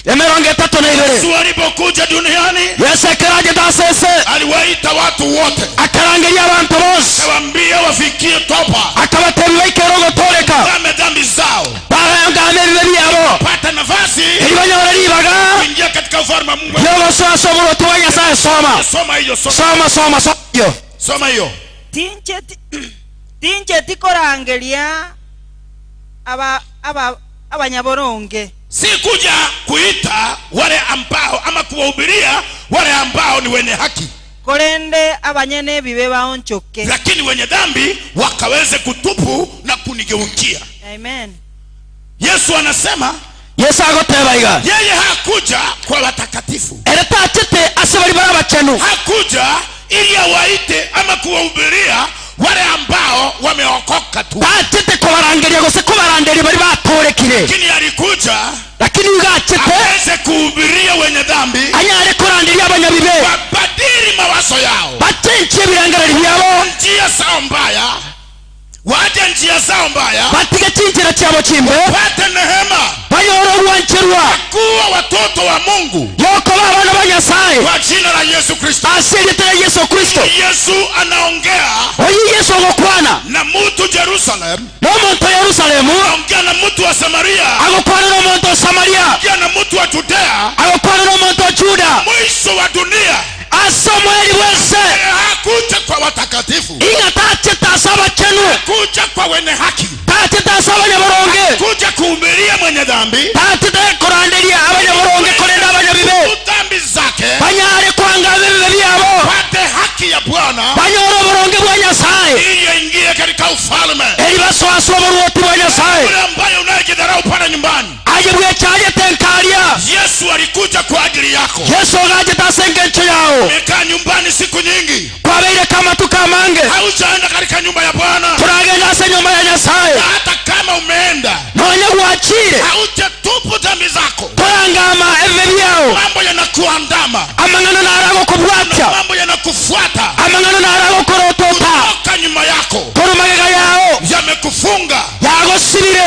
Speaker 5: 32
Speaker 6: Yesu alipokuja duniani
Speaker 5: Yesu ekeraje tasese
Speaker 6: aliwaita watu wote,
Speaker 5: akarangeria abantu bose
Speaker 6: akawaambia wafikie toba,
Speaker 5: akabaterura ikero gotoleka
Speaker 6: kame dhambi zao,
Speaker 5: barangame bibe byabo
Speaker 6: pata nafasi
Speaker 5: elibanyora libaga
Speaker 6: kuingia katika ufalme wa Mungu.
Speaker 5: yogoswaswa oburuoti bwa Nyasaye soma
Speaker 6: Soma hiyo, soma hiyo.
Speaker 4: tincheti korangeria abanyaboronge
Speaker 6: Si kuja kuita wale ambao ama kuwahubiria wale ambao ni wenye haki,
Speaker 4: korende abanyene bibe baonchoke.
Speaker 6: lakini wenye dhambi wakaweze kutubu na kunigeukia.
Speaker 4: Amen.
Speaker 6: Yesu anasema
Speaker 5: Yesu agoteba iga
Speaker 6: yeye hakuja kwa watakatifu,
Speaker 5: eretachete ase bari barabachenu
Speaker 6: hakuja ili awaite ama kuwahubiria wale ambao wameokoka tu,
Speaker 5: tachete kobarangeria gose kobaranderi bari batorekire
Speaker 6: lakini alikuja
Speaker 5: lakini ugachete
Speaker 6: aweze kuhubiria wenye dhambi
Speaker 5: anyale koranderia abanyabibe
Speaker 6: wabadili mawazo yao,
Speaker 5: bachenche ebirangarari byabo
Speaker 6: njia zao mbaya, waje njia zao mbaya,
Speaker 5: batige chinchira kyabo chimbe
Speaker 6: pate nehema
Speaker 5: banyora obwancherwa
Speaker 6: kuwa watoto wa Mungu
Speaker 5: yoko babana ba Nyasaye
Speaker 6: kwa jina la Yesu Kristo.
Speaker 5: aserietera Yesu Kristo
Speaker 6: Yesu anaongea
Speaker 5: oyi Yesu ogokwana
Speaker 6: na mtu Jerusalem,
Speaker 5: n'omuntu Yerusalemu
Speaker 6: anaongea na mtu wa Samaria,
Speaker 5: agokwana n'omuntu wa Samaria
Speaker 6: anaongea na mtu wa Judea,
Speaker 5: agokwana n'omuntu wa Juda
Speaker 6: mwisho wa dunia.
Speaker 5: asomweli bwese
Speaker 6: Hakuja kwa watakatifu,
Speaker 5: inga tacheta asaba chenu
Speaker 6: hakuja kwa wenye haki,
Speaker 5: tacheta asaba abanyaboronge
Speaker 6: hakuja kuhubiria mwenye dhambi,
Speaker 5: tacheta koranderia abanyaboronge korenda abanyabibe
Speaker 6: dhambi zake,
Speaker 5: banyare kwanga bibe byabo
Speaker 6: pate haki ya Bwana
Speaker 5: banyora oboronge bwa Nyasaye
Speaker 6: ili aingie katika ufalme.
Speaker 5: eri baswaswa oboruoti bwa Nyasaye
Speaker 6: Yule ambaye unayejidharau pale nyumbani,
Speaker 5: aje bwekyaje tenkaria
Speaker 6: Yesu alikuja kwa ajili yako.
Speaker 5: Yesu ogaje tasengencho yao
Speaker 6: Umekaa nyumbani siku nyingi,
Speaker 5: kwabeire kama tukamange
Speaker 6: haujaenda katika nyumba ya Bwana,
Speaker 5: turagenda ase nyumba ya Nyasaye
Speaker 6: na hata kama umeenda
Speaker 5: nonye gwachire
Speaker 6: haujatupu dhambi zako,
Speaker 5: torangama ebibe byao
Speaker 6: mambo yanakuandama,
Speaker 5: amang'ano narago kubwatya
Speaker 6: mambo yanakufuata,
Speaker 5: amang'ano narago korotota
Speaker 6: kutoka nyuma yako
Speaker 5: torumagega yao
Speaker 6: yamekufunga,
Speaker 5: yagosibire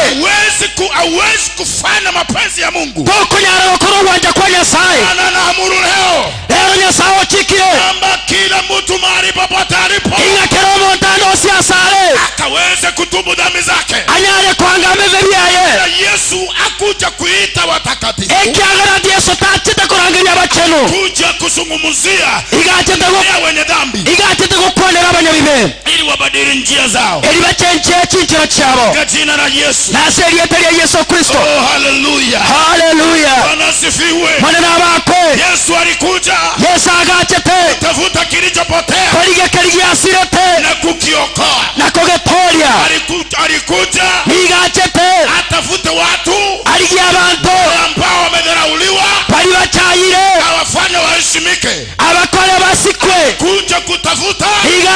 Speaker 6: hauwezi kufanya mapenzi ya Mungu.
Speaker 5: tokonyara gokora ogwanja kwa Nyasaye
Speaker 6: Ana naamuru leo
Speaker 5: rero Nyasaye ochikire
Speaker 6: kwamba kila mtu mahali popote alipo
Speaker 5: ing'akera omonto andosi asare
Speaker 6: akaweze kutubu dhambi zake.
Speaker 5: anyare kwangama ebibe byaye
Speaker 6: Na Yesu akuja kuita watakatifu,
Speaker 5: ekiagara Yesu tachete korangeria abachenu
Speaker 6: kuja kuzungumzia
Speaker 5: igachete
Speaker 6: wenye dhambi
Speaker 5: igachete gokwanera abanyabibe
Speaker 6: ili wabadili njia zao
Speaker 5: eri bachenche chinchiro kyabo
Speaker 6: kwa jina la Yesu.
Speaker 5: nase erieta lya Yesu Kristo
Speaker 6: Oh, hallelujah.
Speaker 5: haleluya
Speaker 6: Bwana asifiwe.
Speaker 5: mwanena bakwe
Speaker 6: Yesu alikuja
Speaker 5: Yesu agachete
Speaker 6: tafuta kilichopotea
Speaker 5: korigekeri gyasirete
Speaker 6: na kukiokoa.
Speaker 5: nakogetoria
Speaker 6: Alikuja
Speaker 5: igachete
Speaker 6: atafute watu
Speaker 5: aligia abantu
Speaker 6: ambao wamedharauliwa,
Speaker 5: bari bachayire
Speaker 6: awafanye waheshimike.
Speaker 5: abakole basikwe
Speaker 6: Kuja kutafuta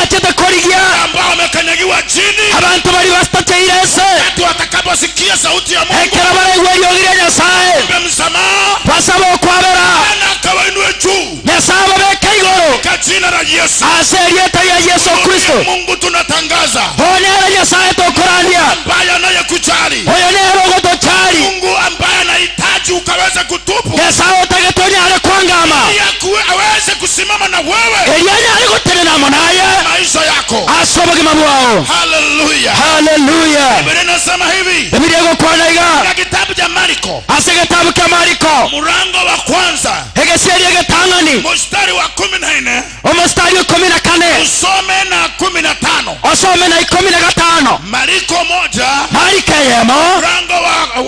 Speaker 5: bachete korigia
Speaker 6: ambao wamekanyagiwa chini
Speaker 5: abantu bari bastateye Yesu
Speaker 6: wakati watakaposikia sauti ya Mungu
Speaker 5: ekera baregwe yogire Nyasaye
Speaker 6: msamaha
Speaker 5: basaba kwabera
Speaker 6: na kawainue juu
Speaker 5: Nyasaye babeke igoro
Speaker 6: kwa jina la Yesu
Speaker 5: aserieta ya Yesu Kristo.
Speaker 6: Mungu tunatangaza
Speaker 5: Honera Nyasaye tokorandia
Speaker 6: ambaye anayekujali
Speaker 5: oyonero gotochari
Speaker 6: Mungu ambaye anahitaji ukaweze kutubu
Speaker 5: Nyasaye otagetonya ale kwangama
Speaker 6: yakuwe aweze kusimama na wewe
Speaker 5: elianya ale gotenena monaye
Speaker 6: maisha yako
Speaker 5: asoboge mabwao.
Speaker 6: Hallelujah
Speaker 5: Hallelujah.
Speaker 6: Biblia inasema hivi
Speaker 5: Biblia iko kwanaiga
Speaker 6: katika kitabu cha Marko
Speaker 5: asegetabu kya Marko
Speaker 6: mlango wa kwanza
Speaker 5: egesieri egetangani
Speaker 6: mstari wa 14
Speaker 5: omustari 14
Speaker 6: usome na 15
Speaker 5: osome na 15
Speaker 6: Marko 1
Speaker 5: Marko yemo
Speaker 6: mlango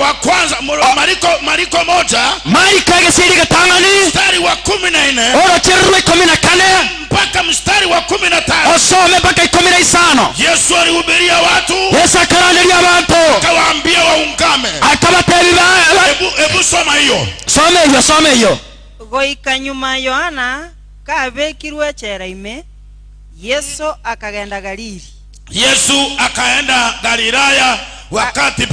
Speaker 6: wa kwanza Marko 1
Speaker 5: Marko egesieri egetangani
Speaker 6: mstari wa 14
Speaker 5: orocherwe 14
Speaker 6: mpaka mstari wa 15
Speaker 5: osome mpaka 15.
Speaker 6: Yesu alihubiria watu
Speaker 5: Yesu akarandiria abantu
Speaker 6: akawaambia waungame
Speaker 5: akabatebi
Speaker 6: hebu soma hiyo
Speaker 5: some hiyo
Speaker 4: goika nyuma Yohana kabekirwe cheraime Yesu akagenda Galili.
Speaker 6: Yesu akaenda Galilaya wakati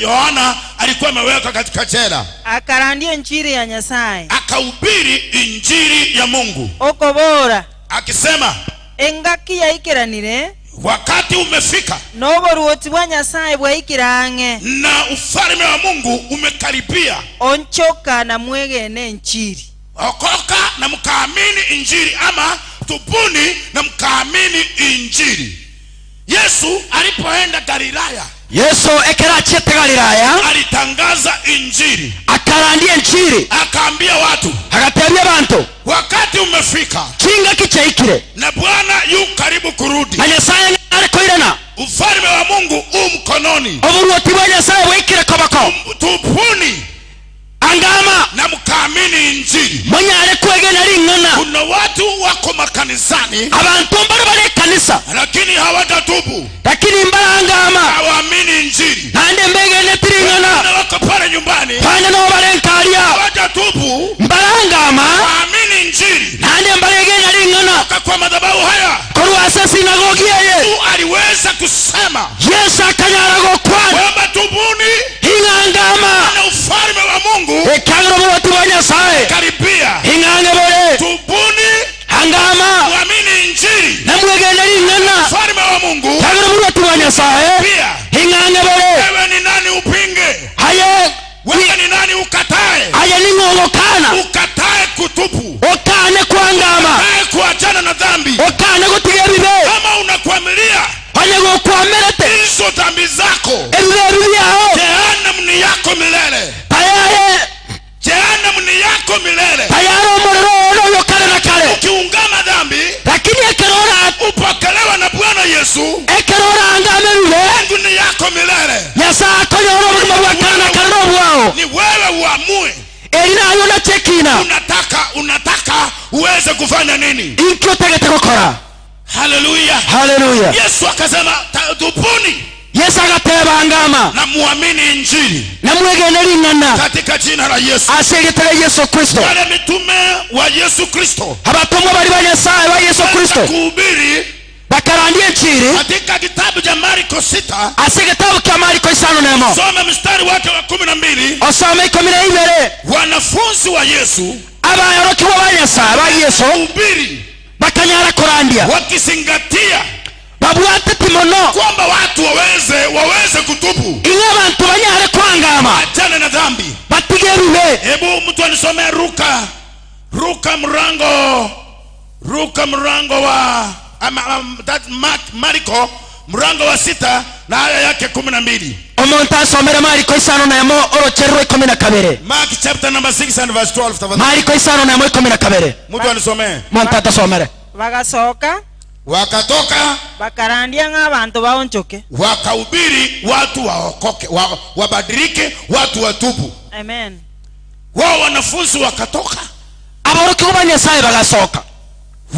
Speaker 6: Yohana alikuwa amewekwa katika jela
Speaker 4: akarandia injili ya Nyasaye
Speaker 6: akahubiri injili ya Mungu
Speaker 4: okobora
Speaker 6: akisema
Speaker 4: engaki yaikiranire
Speaker 6: wakati umefika
Speaker 4: noboruoti bwa Nyasaye bwaikirange
Speaker 6: na ufalme wa Mungu umekaribia
Speaker 4: onchoka na mwegene injili
Speaker 6: okoka na mkaamini injili ama tubuni na mkaamini injili. Yesu alipoenda Galilaya
Speaker 5: Yesu ekera chete Galilaya
Speaker 6: alitangaza injili
Speaker 5: akarandia injili
Speaker 6: akaambia watu
Speaker 5: agatebya abantu
Speaker 6: wakati umefika
Speaker 5: kinga kichaikire
Speaker 6: na Bwana yu karibu kurudi
Speaker 5: na Nyasaye arikoirana
Speaker 6: ufalme wa Mungu mkononi
Speaker 5: oburuoti bwa Nyasaye bwikire kobako
Speaker 6: tubuni
Speaker 5: angama
Speaker 6: na mkaamini injili
Speaker 5: monyare kwegena ringana.
Speaker 6: Kuna watu wako makanisani
Speaker 5: abantu bari kanisa
Speaker 6: lakini hawatatubu
Speaker 5: lakini mbarangama
Speaker 6: hawaamini injili
Speaker 5: nande mbegene tiringana
Speaker 6: na wako pale nyumbani
Speaker 5: pande no barenkalia
Speaker 6: hawatatubu
Speaker 5: mbarangama
Speaker 6: hawaamini injili
Speaker 5: nande mbegene ringana
Speaker 6: kwa madhabahu haya
Speaker 5: korwasa sinagogi yeye
Speaker 6: aliweza kusema
Speaker 5: Yesu akanyarago
Speaker 6: kwamba tubuni
Speaker 5: ingangama
Speaker 6: na ufalme wa Mungu
Speaker 5: ekagro watu wa Nyasaye
Speaker 6: karibia
Speaker 5: ingange bole
Speaker 6: tubuni
Speaker 5: angama
Speaker 6: muamini injili
Speaker 5: na mwegene ringana
Speaker 6: ufalme wa Mungu
Speaker 5: kagro watu wa Nyasaye
Speaker 6: pia
Speaker 5: ingange bole
Speaker 6: wewe ni nani upinge
Speaker 5: haye
Speaker 6: wewe ni nani ukatae
Speaker 5: haye ningolokana
Speaker 6: ukatae kutubu
Speaker 5: okane kwangama
Speaker 6: ukatae kuachana na dhambi
Speaker 5: okane gutiga bibe
Speaker 6: kama unakwamilia
Speaker 5: anyego kwamerete
Speaker 6: hizo dhambi zako
Speaker 5: ebibe byao
Speaker 6: jehanamu ni yako milele
Speaker 5: tayaye
Speaker 6: jehanamu ni yako milele
Speaker 5: tayaro mororo yokale na kale
Speaker 6: ukiungama dhambi
Speaker 5: lakini ekerora
Speaker 6: upokelewa na Bwana Yesu
Speaker 5: ekerora angame bibe
Speaker 6: Mungu ni yako milele
Speaker 5: Yasa konyoro mabwakana karo bwao
Speaker 6: ni wewe uamue
Speaker 5: erina yona chekina
Speaker 6: unataka uweze kufanya nini
Speaker 5: inkyo tegete gukora.
Speaker 6: Hallelujah
Speaker 5: Hallelujah.
Speaker 6: Yesu akasema tubuni
Speaker 5: Yesu agateba angama
Speaker 6: na muamini injili
Speaker 5: na mwegene ringana
Speaker 6: katika jina la Yesu
Speaker 5: asegetele Yesu Kristo
Speaker 6: wale mitume wa Yesu Kristo
Speaker 5: abatumwa bali ba Nyasaye wa Yesu Kristo
Speaker 6: kuhubiri
Speaker 5: bakarandie injili
Speaker 6: katika kitabu cha Marko 6
Speaker 5: asegetabu kya Marko 5
Speaker 6: soma mstari wake wa 12
Speaker 5: osome 12
Speaker 6: wanafunzi wa Yesu
Speaker 5: abayoboke ba Nyasaye ba Yesu
Speaker 6: kuhubiri
Speaker 5: bakanyara kurandia
Speaker 6: wakizingatia
Speaker 5: babwate timono
Speaker 6: kwamba watu waweze kutubu
Speaker 5: inga abantu banyare kwangama
Speaker 6: achana na dhambi
Speaker 5: batige bibe.
Speaker 6: Hebu mtu anisomee Ruka mrango wa Marko mrango wa 6 na aya yake 12.
Speaker 5: Omuntu asomera Marko 5 orocherwe 12.
Speaker 6: Mark chapter number 6 and verse 12 tafadhali.
Speaker 5: Marko 5:12.
Speaker 6: Mtu anisomee.
Speaker 5: Muntu atasomera.
Speaker 4: bagasoka
Speaker 6: Wakatoka
Speaker 4: bakarandia ng'abantu baonchoke.
Speaker 6: wakahubiri watu waokoke wabadilike watu watubu.
Speaker 4: Amen.
Speaker 6: Wao wanafunzi wakatoka
Speaker 5: Aboroke ba Nyasaye bagasoka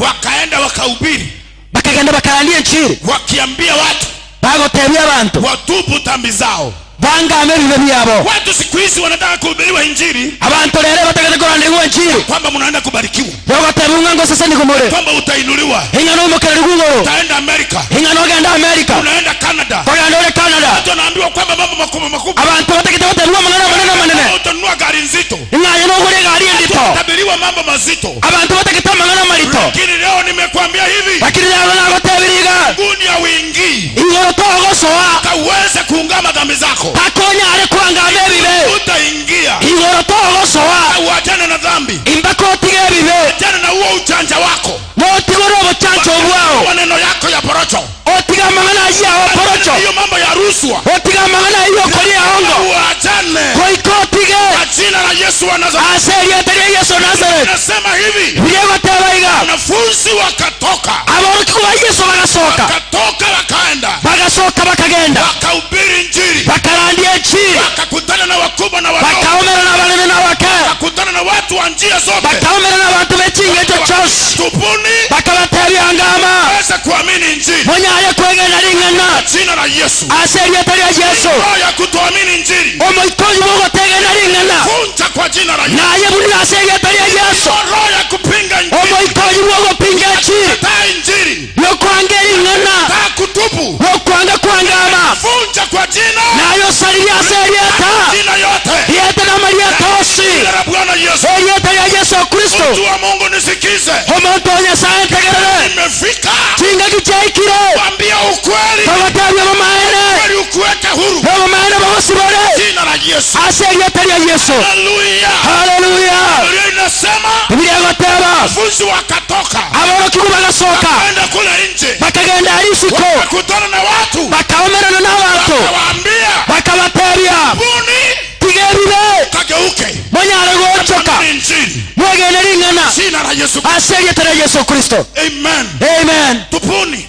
Speaker 6: wakaenda wakahubiri
Speaker 5: bakagenda bakarandia injili
Speaker 6: wakiambia watu
Speaker 5: bagotebya abantu
Speaker 6: watubu dhambi zao.
Speaker 5: bangame bibe byabo.
Speaker 6: Watu siku hizi wanataka kuhubiriwa injili,
Speaker 5: abantu lero bategeze kurandirwa injili
Speaker 6: kwamba mnaenda kubarikiwa,
Speaker 5: yogotebya ngo sasa nikumure
Speaker 6: kwamba utainuliwa,
Speaker 5: ingano umukere rwugoro
Speaker 6: utaenda Amerika,
Speaker 5: ingano genda Amerika,
Speaker 6: unaenda Canada,
Speaker 5: baganda Canada.
Speaker 6: watu wanaambiwa kwamba mambo makubwa,
Speaker 5: abantu bategeze batebwa manene
Speaker 6: utanunua gari nzito,
Speaker 5: ingaye no gure gari ndito,
Speaker 6: tabiriwa mambo mazito,
Speaker 5: abantu bategeze manene marito.
Speaker 6: lakini leo nimekuambia hivi,
Speaker 5: lakini leo nagotebiriga
Speaker 6: nguni ya wingi
Speaker 5: ingoro togosoa
Speaker 6: kaweze kuungama dhambi zako,
Speaker 5: takonya ale kwangame bibe
Speaker 6: utaingia
Speaker 5: ingoro togosoa
Speaker 6: uachane na dhambi,
Speaker 5: imbakotige bibe
Speaker 6: achane na huo ujanja wako,
Speaker 5: notigoro bochancho bwao,
Speaker 6: maneno yako ya porocho,
Speaker 5: otiga mangana ya porocho,
Speaker 6: hiyo mambo ya rushwa,
Speaker 5: otiga mangana hiyo kolia hongo,
Speaker 6: uachane
Speaker 5: koikotige
Speaker 6: kwa jina la Yesu wa Nazareti.
Speaker 5: aseria tari Yesu Nazareti.
Speaker 6: Nasema hivi,
Speaker 5: Biego tebaiga
Speaker 6: wanafunzi wakatoka,
Speaker 5: aboro kwa Yesu bagasoka,
Speaker 6: wakatoka wakaenda,
Speaker 5: bagasoka bakagenda,
Speaker 6: wakahubiri injili,
Speaker 5: bakarandia injili,
Speaker 6: wakakutana na wakubwa na wadogo,
Speaker 5: bakaomera na banene na bakara,
Speaker 6: wakakutana na watu wa njia zote,
Speaker 5: bakaomera na bantu bechinge chose,
Speaker 6: tubuni
Speaker 5: bakabatebya ngama
Speaker 6: waweze kuamini injili,
Speaker 5: monyaye kwegenda lingana
Speaker 6: jina la Yesu.
Speaker 5: aseria tari Yesu,
Speaker 6: Roho ya kutoamini injili
Speaker 5: omoikozi bogo tegenda lingana
Speaker 6: vunja kwa jina la Yesu.
Speaker 5: naye buli aseria tari Yesu,
Speaker 6: Roho ya kupinga injili,
Speaker 5: omoikozi bogo pinga injili
Speaker 6: kataa injili,
Speaker 5: yokwanga lingana
Speaker 6: kataa kutubu,
Speaker 5: yokwanga kwangama
Speaker 6: vunja kwa jina,
Speaker 5: nayo saria aseria ta
Speaker 6: jina yote,
Speaker 5: yete na Maria tosi
Speaker 6: jina la Bwana Yesu.
Speaker 5: yete ya Yesu Kristo.
Speaker 6: Mtu wa Mungu nisikize,
Speaker 5: omuntu onyasaye tegerere
Speaker 6: nimefika
Speaker 5: kinga kichaikire
Speaker 6: kuambia ukweli,
Speaker 5: tabatabya bamaene
Speaker 6: kweli ukuweke huru,
Speaker 5: bamaene bagosibore
Speaker 6: jina la Yesu.
Speaker 5: aseria tari Yesu.
Speaker 6: Haleluya,
Speaker 5: haleluya.
Speaker 6: Biblia inasema
Speaker 5: Biblia goteba
Speaker 6: wanafunzi wakatoka,
Speaker 5: aboroki bagasoka
Speaker 6: wakaenda kule nje,
Speaker 5: bakagenda arisiko
Speaker 6: wakakutana na watu,
Speaker 5: bakaomerana n'abantu
Speaker 6: wakawaambia
Speaker 5: bakabatabya
Speaker 6: buni
Speaker 5: tigebibe
Speaker 6: kageuke,
Speaker 5: monyare gochoka
Speaker 6: injili,
Speaker 5: mwegene lingana
Speaker 6: jina la Yesu.
Speaker 5: aseria tari Yesu Kristo.
Speaker 6: Amen.
Speaker 5: Amen.
Speaker 6: Tupuni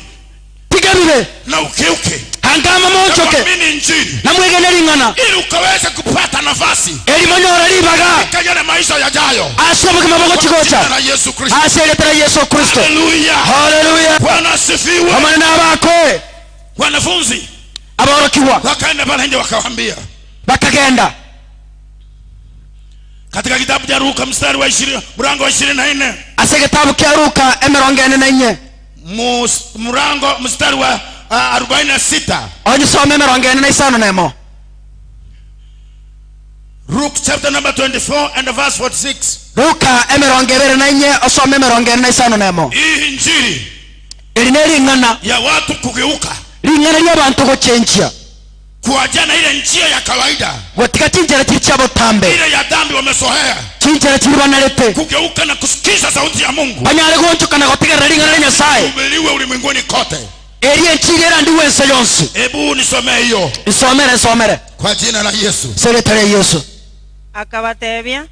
Speaker 5: tigebibe
Speaker 6: na ukeuke,
Speaker 5: angama mochoke
Speaker 6: kuamini injili,
Speaker 5: na mwegene lingana
Speaker 6: ili ukaweze kupata nafasi
Speaker 5: elimonyora libaga
Speaker 6: katika maisha yajayo,
Speaker 5: asoboke maboko
Speaker 6: jina
Speaker 5: chigocha
Speaker 6: la Yesu Kristo.
Speaker 5: aseria tari Yesu Kristo.
Speaker 6: Haleluya,
Speaker 5: haleluya.
Speaker 6: Bwana asifiwe.
Speaker 5: amana n'abakwe
Speaker 6: Wanafunzi
Speaker 5: aborokiwa
Speaker 6: wakaenda pale nje wakawaambia,
Speaker 5: bakagenda
Speaker 6: katika kitabu cha Luka mstari wa 20 mlango wa 24,
Speaker 5: ase kitabu kya Luka 44
Speaker 6: mlango mstari wa 46,
Speaker 5: onyisome 45 nemo.
Speaker 6: Luke chapter number 24 and verse 46.
Speaker 5: Luka 44 osome 45 nemo.
Speaker 6: Hii injili
Speaker 5: Eline lingana
Speaker 6: ya watu kugeuka,
Speaker 5: lingana ly'abantu gochenjia
Speaker 6: kuachana ile njia ya kawaida,
Speaker 5: gotika chinjira kiri ky'abotambe
Speaker 6: ile ya dhambi wamesohea,
Speaker 5: chinjira kiri banalete
Speaker 6: kugeuka na kusikiza sauti ya Mungu,
Speaker 5: banyale gonchuka na gotigerera lingana lya Nyasaye
Speaker 6: kuhubiriwe ulimwenguni kote.
Speaker 5: eri enchiri erandiwe ense yonsi.
Speaker 6: Hebu nisomee hiyo
Speaker 5: nsomere
Speaker 6: kwa jina la Yesu.
Speaker 5: seretare Yesu.
Speaker 4: akabatebya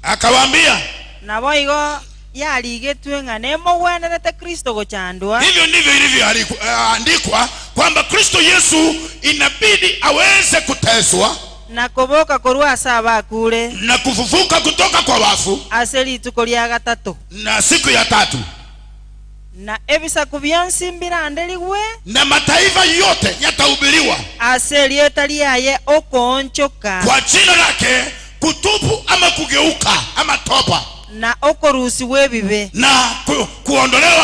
Speaker 6: Akawaambia,
Speaker 4: nabo igo yaligetwe ng'a nemogwenerete Kristo gochandwa.
Speaker 6: hivyo ndivyo ilivyoandikwa kwamba Kristo Yesu inabidi aweze kuteswa
Speaker 4: na kuboka korwa ase abakure
Speaker 6: na kufufuka kutoka kwa wafu
Speaker 4: ase rituko lya gatatu,
Speaker 6: na siku ya tatu,
Speaker 4: na ebisaku byonsi mbiranderigwe
Speaker 6: na mataifa yote yatahubiriwa
Speaker 4: ase rieta lyaye okoonchoka
Speaker 6: kwa jina lake, kutubu ama kugeuka ama toba
Speaker 4: na okorusiwa ebibe
Speaker 6: na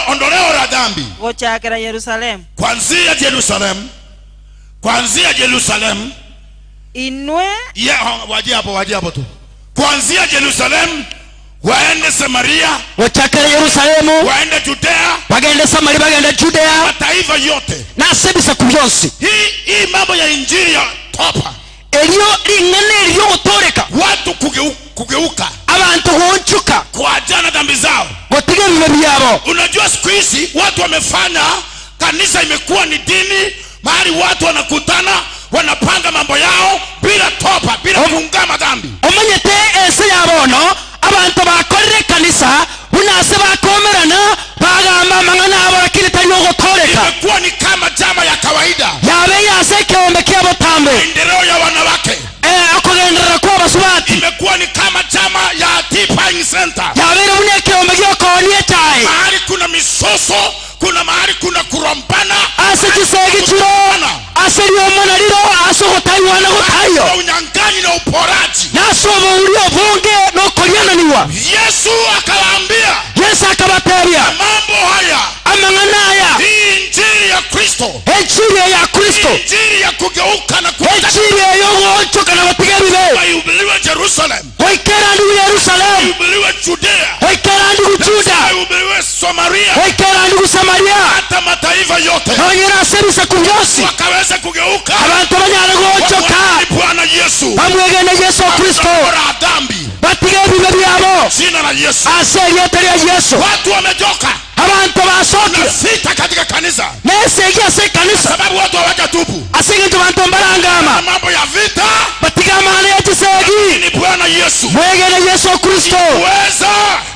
Speaker 6: ondoleo la dhambi
Speaker 4: gochakera Yerusalemu.
Speaker 6: Kuanzia Yerusalemu
Speaker 4: Inwe
Speaker 6: waje hapo tu, kuanzia Yerusalemu waende Samaria,
Speaker 5: gochakera Yerusalemu
Speaker 6: waende Judea,
Speaker 5: bagende Samaria bagende Judea
Speaker 6: mataifa yote.
Speaker 5: na sebisaku byonsi.
Speaker 6: Hii mambo ya injili ya toba,
Speaker 5: elyo lingana elyo gotoreka
Speaker 6: watu kugeuka,
Speaker 5: abantu gonchuka
Speaker 6: kuachana dhambi zao,
Speaker 5: gotiga bibe byabo.
Speaker 6: Unajua siku hizi watu wamefanya kanisa imekuwa ni dini, mahali watu wanakutana wanapanga mambo yao bila toba, bila kuungama dhambi.
Speaker 5: omanyete ense yabono abantu bakorere kanisa bunase bakomerana bagamba mangana abo lakini tari gotoreka,
Speaker 6: Imekuwa ni kama jama ya kawaida,
Speaker 5: yabe yase kiombe ky'abotambe
Speaker 6: maendeleo ya wanawake
Speaker 5: okugenderera kw'abasubati
Speaker 6: imekuwa ni kama chama ya T-Pine Center,
Speaker 5: yabere bune kiombe gyokonie chae
Speaker 6: mahali kuna misoso, kuna mahali kuna kurompana,
Speaker 5: ase chisegi chiro na gutayo
Speaker 6: na unyang'anyi na uporaji.
Speaker 5: nasobo ulio bunge no koliananiwa.
Speaker 6: Yesu akawaambia,
Speaker 5: Yesu akabateria
Speaker 6: mambo haya,
Speaker 5: amanganaya,
Speaker 6: hii injili ya Kristo,
Speaker 5: injili ya Kristo,
Speaker 6: injili ya kugeuka na
Speaker 5: injili ya yogo kana bapiga bibe
Speaker 6: ihubiriwe Jerusalem,
Speaker 5: oikera ndi Yerusalem,
Speaker 6: ihubiriwe Judea,
Speaker 5: oikera ndi Juda,
Speaker 6: ihubiriwe Samaria,
Speaker 5: oikera ndi Samaria,
Speaker 6: hata mataifa yote
Speaker 5: onyera sebisa kunyosi
Speaker 6: wakaweza kugeuka
Speaker 5: abantu banyara gochoka
Speaker 6: Bwana Yesu
Speaker 5: bamwegene Yesu Kristo
Speaker 6: dhambi
Speaker 5: bapiga bibe byabo
Speaker 6: jina la Yesu.
Speaker 5: aseriete ya Yesu.
Speaker 6: Watu wamejoka
Speaker 5: abantu basoke
Speaker 6: na sita katika kanisa
Speaker 5: nesege se kanisa
Speaker 6: sababu watu hawajatubu.
Speaker 5: asinge abantu mbarangama
Speaker 6: Mambo ya vita
Speaker 5: batiga mane ya tisegi
Speaker 6: ni Bwana Yesu
Speaker 5: mwegene Yesu Kristo
Speaker 6: uweza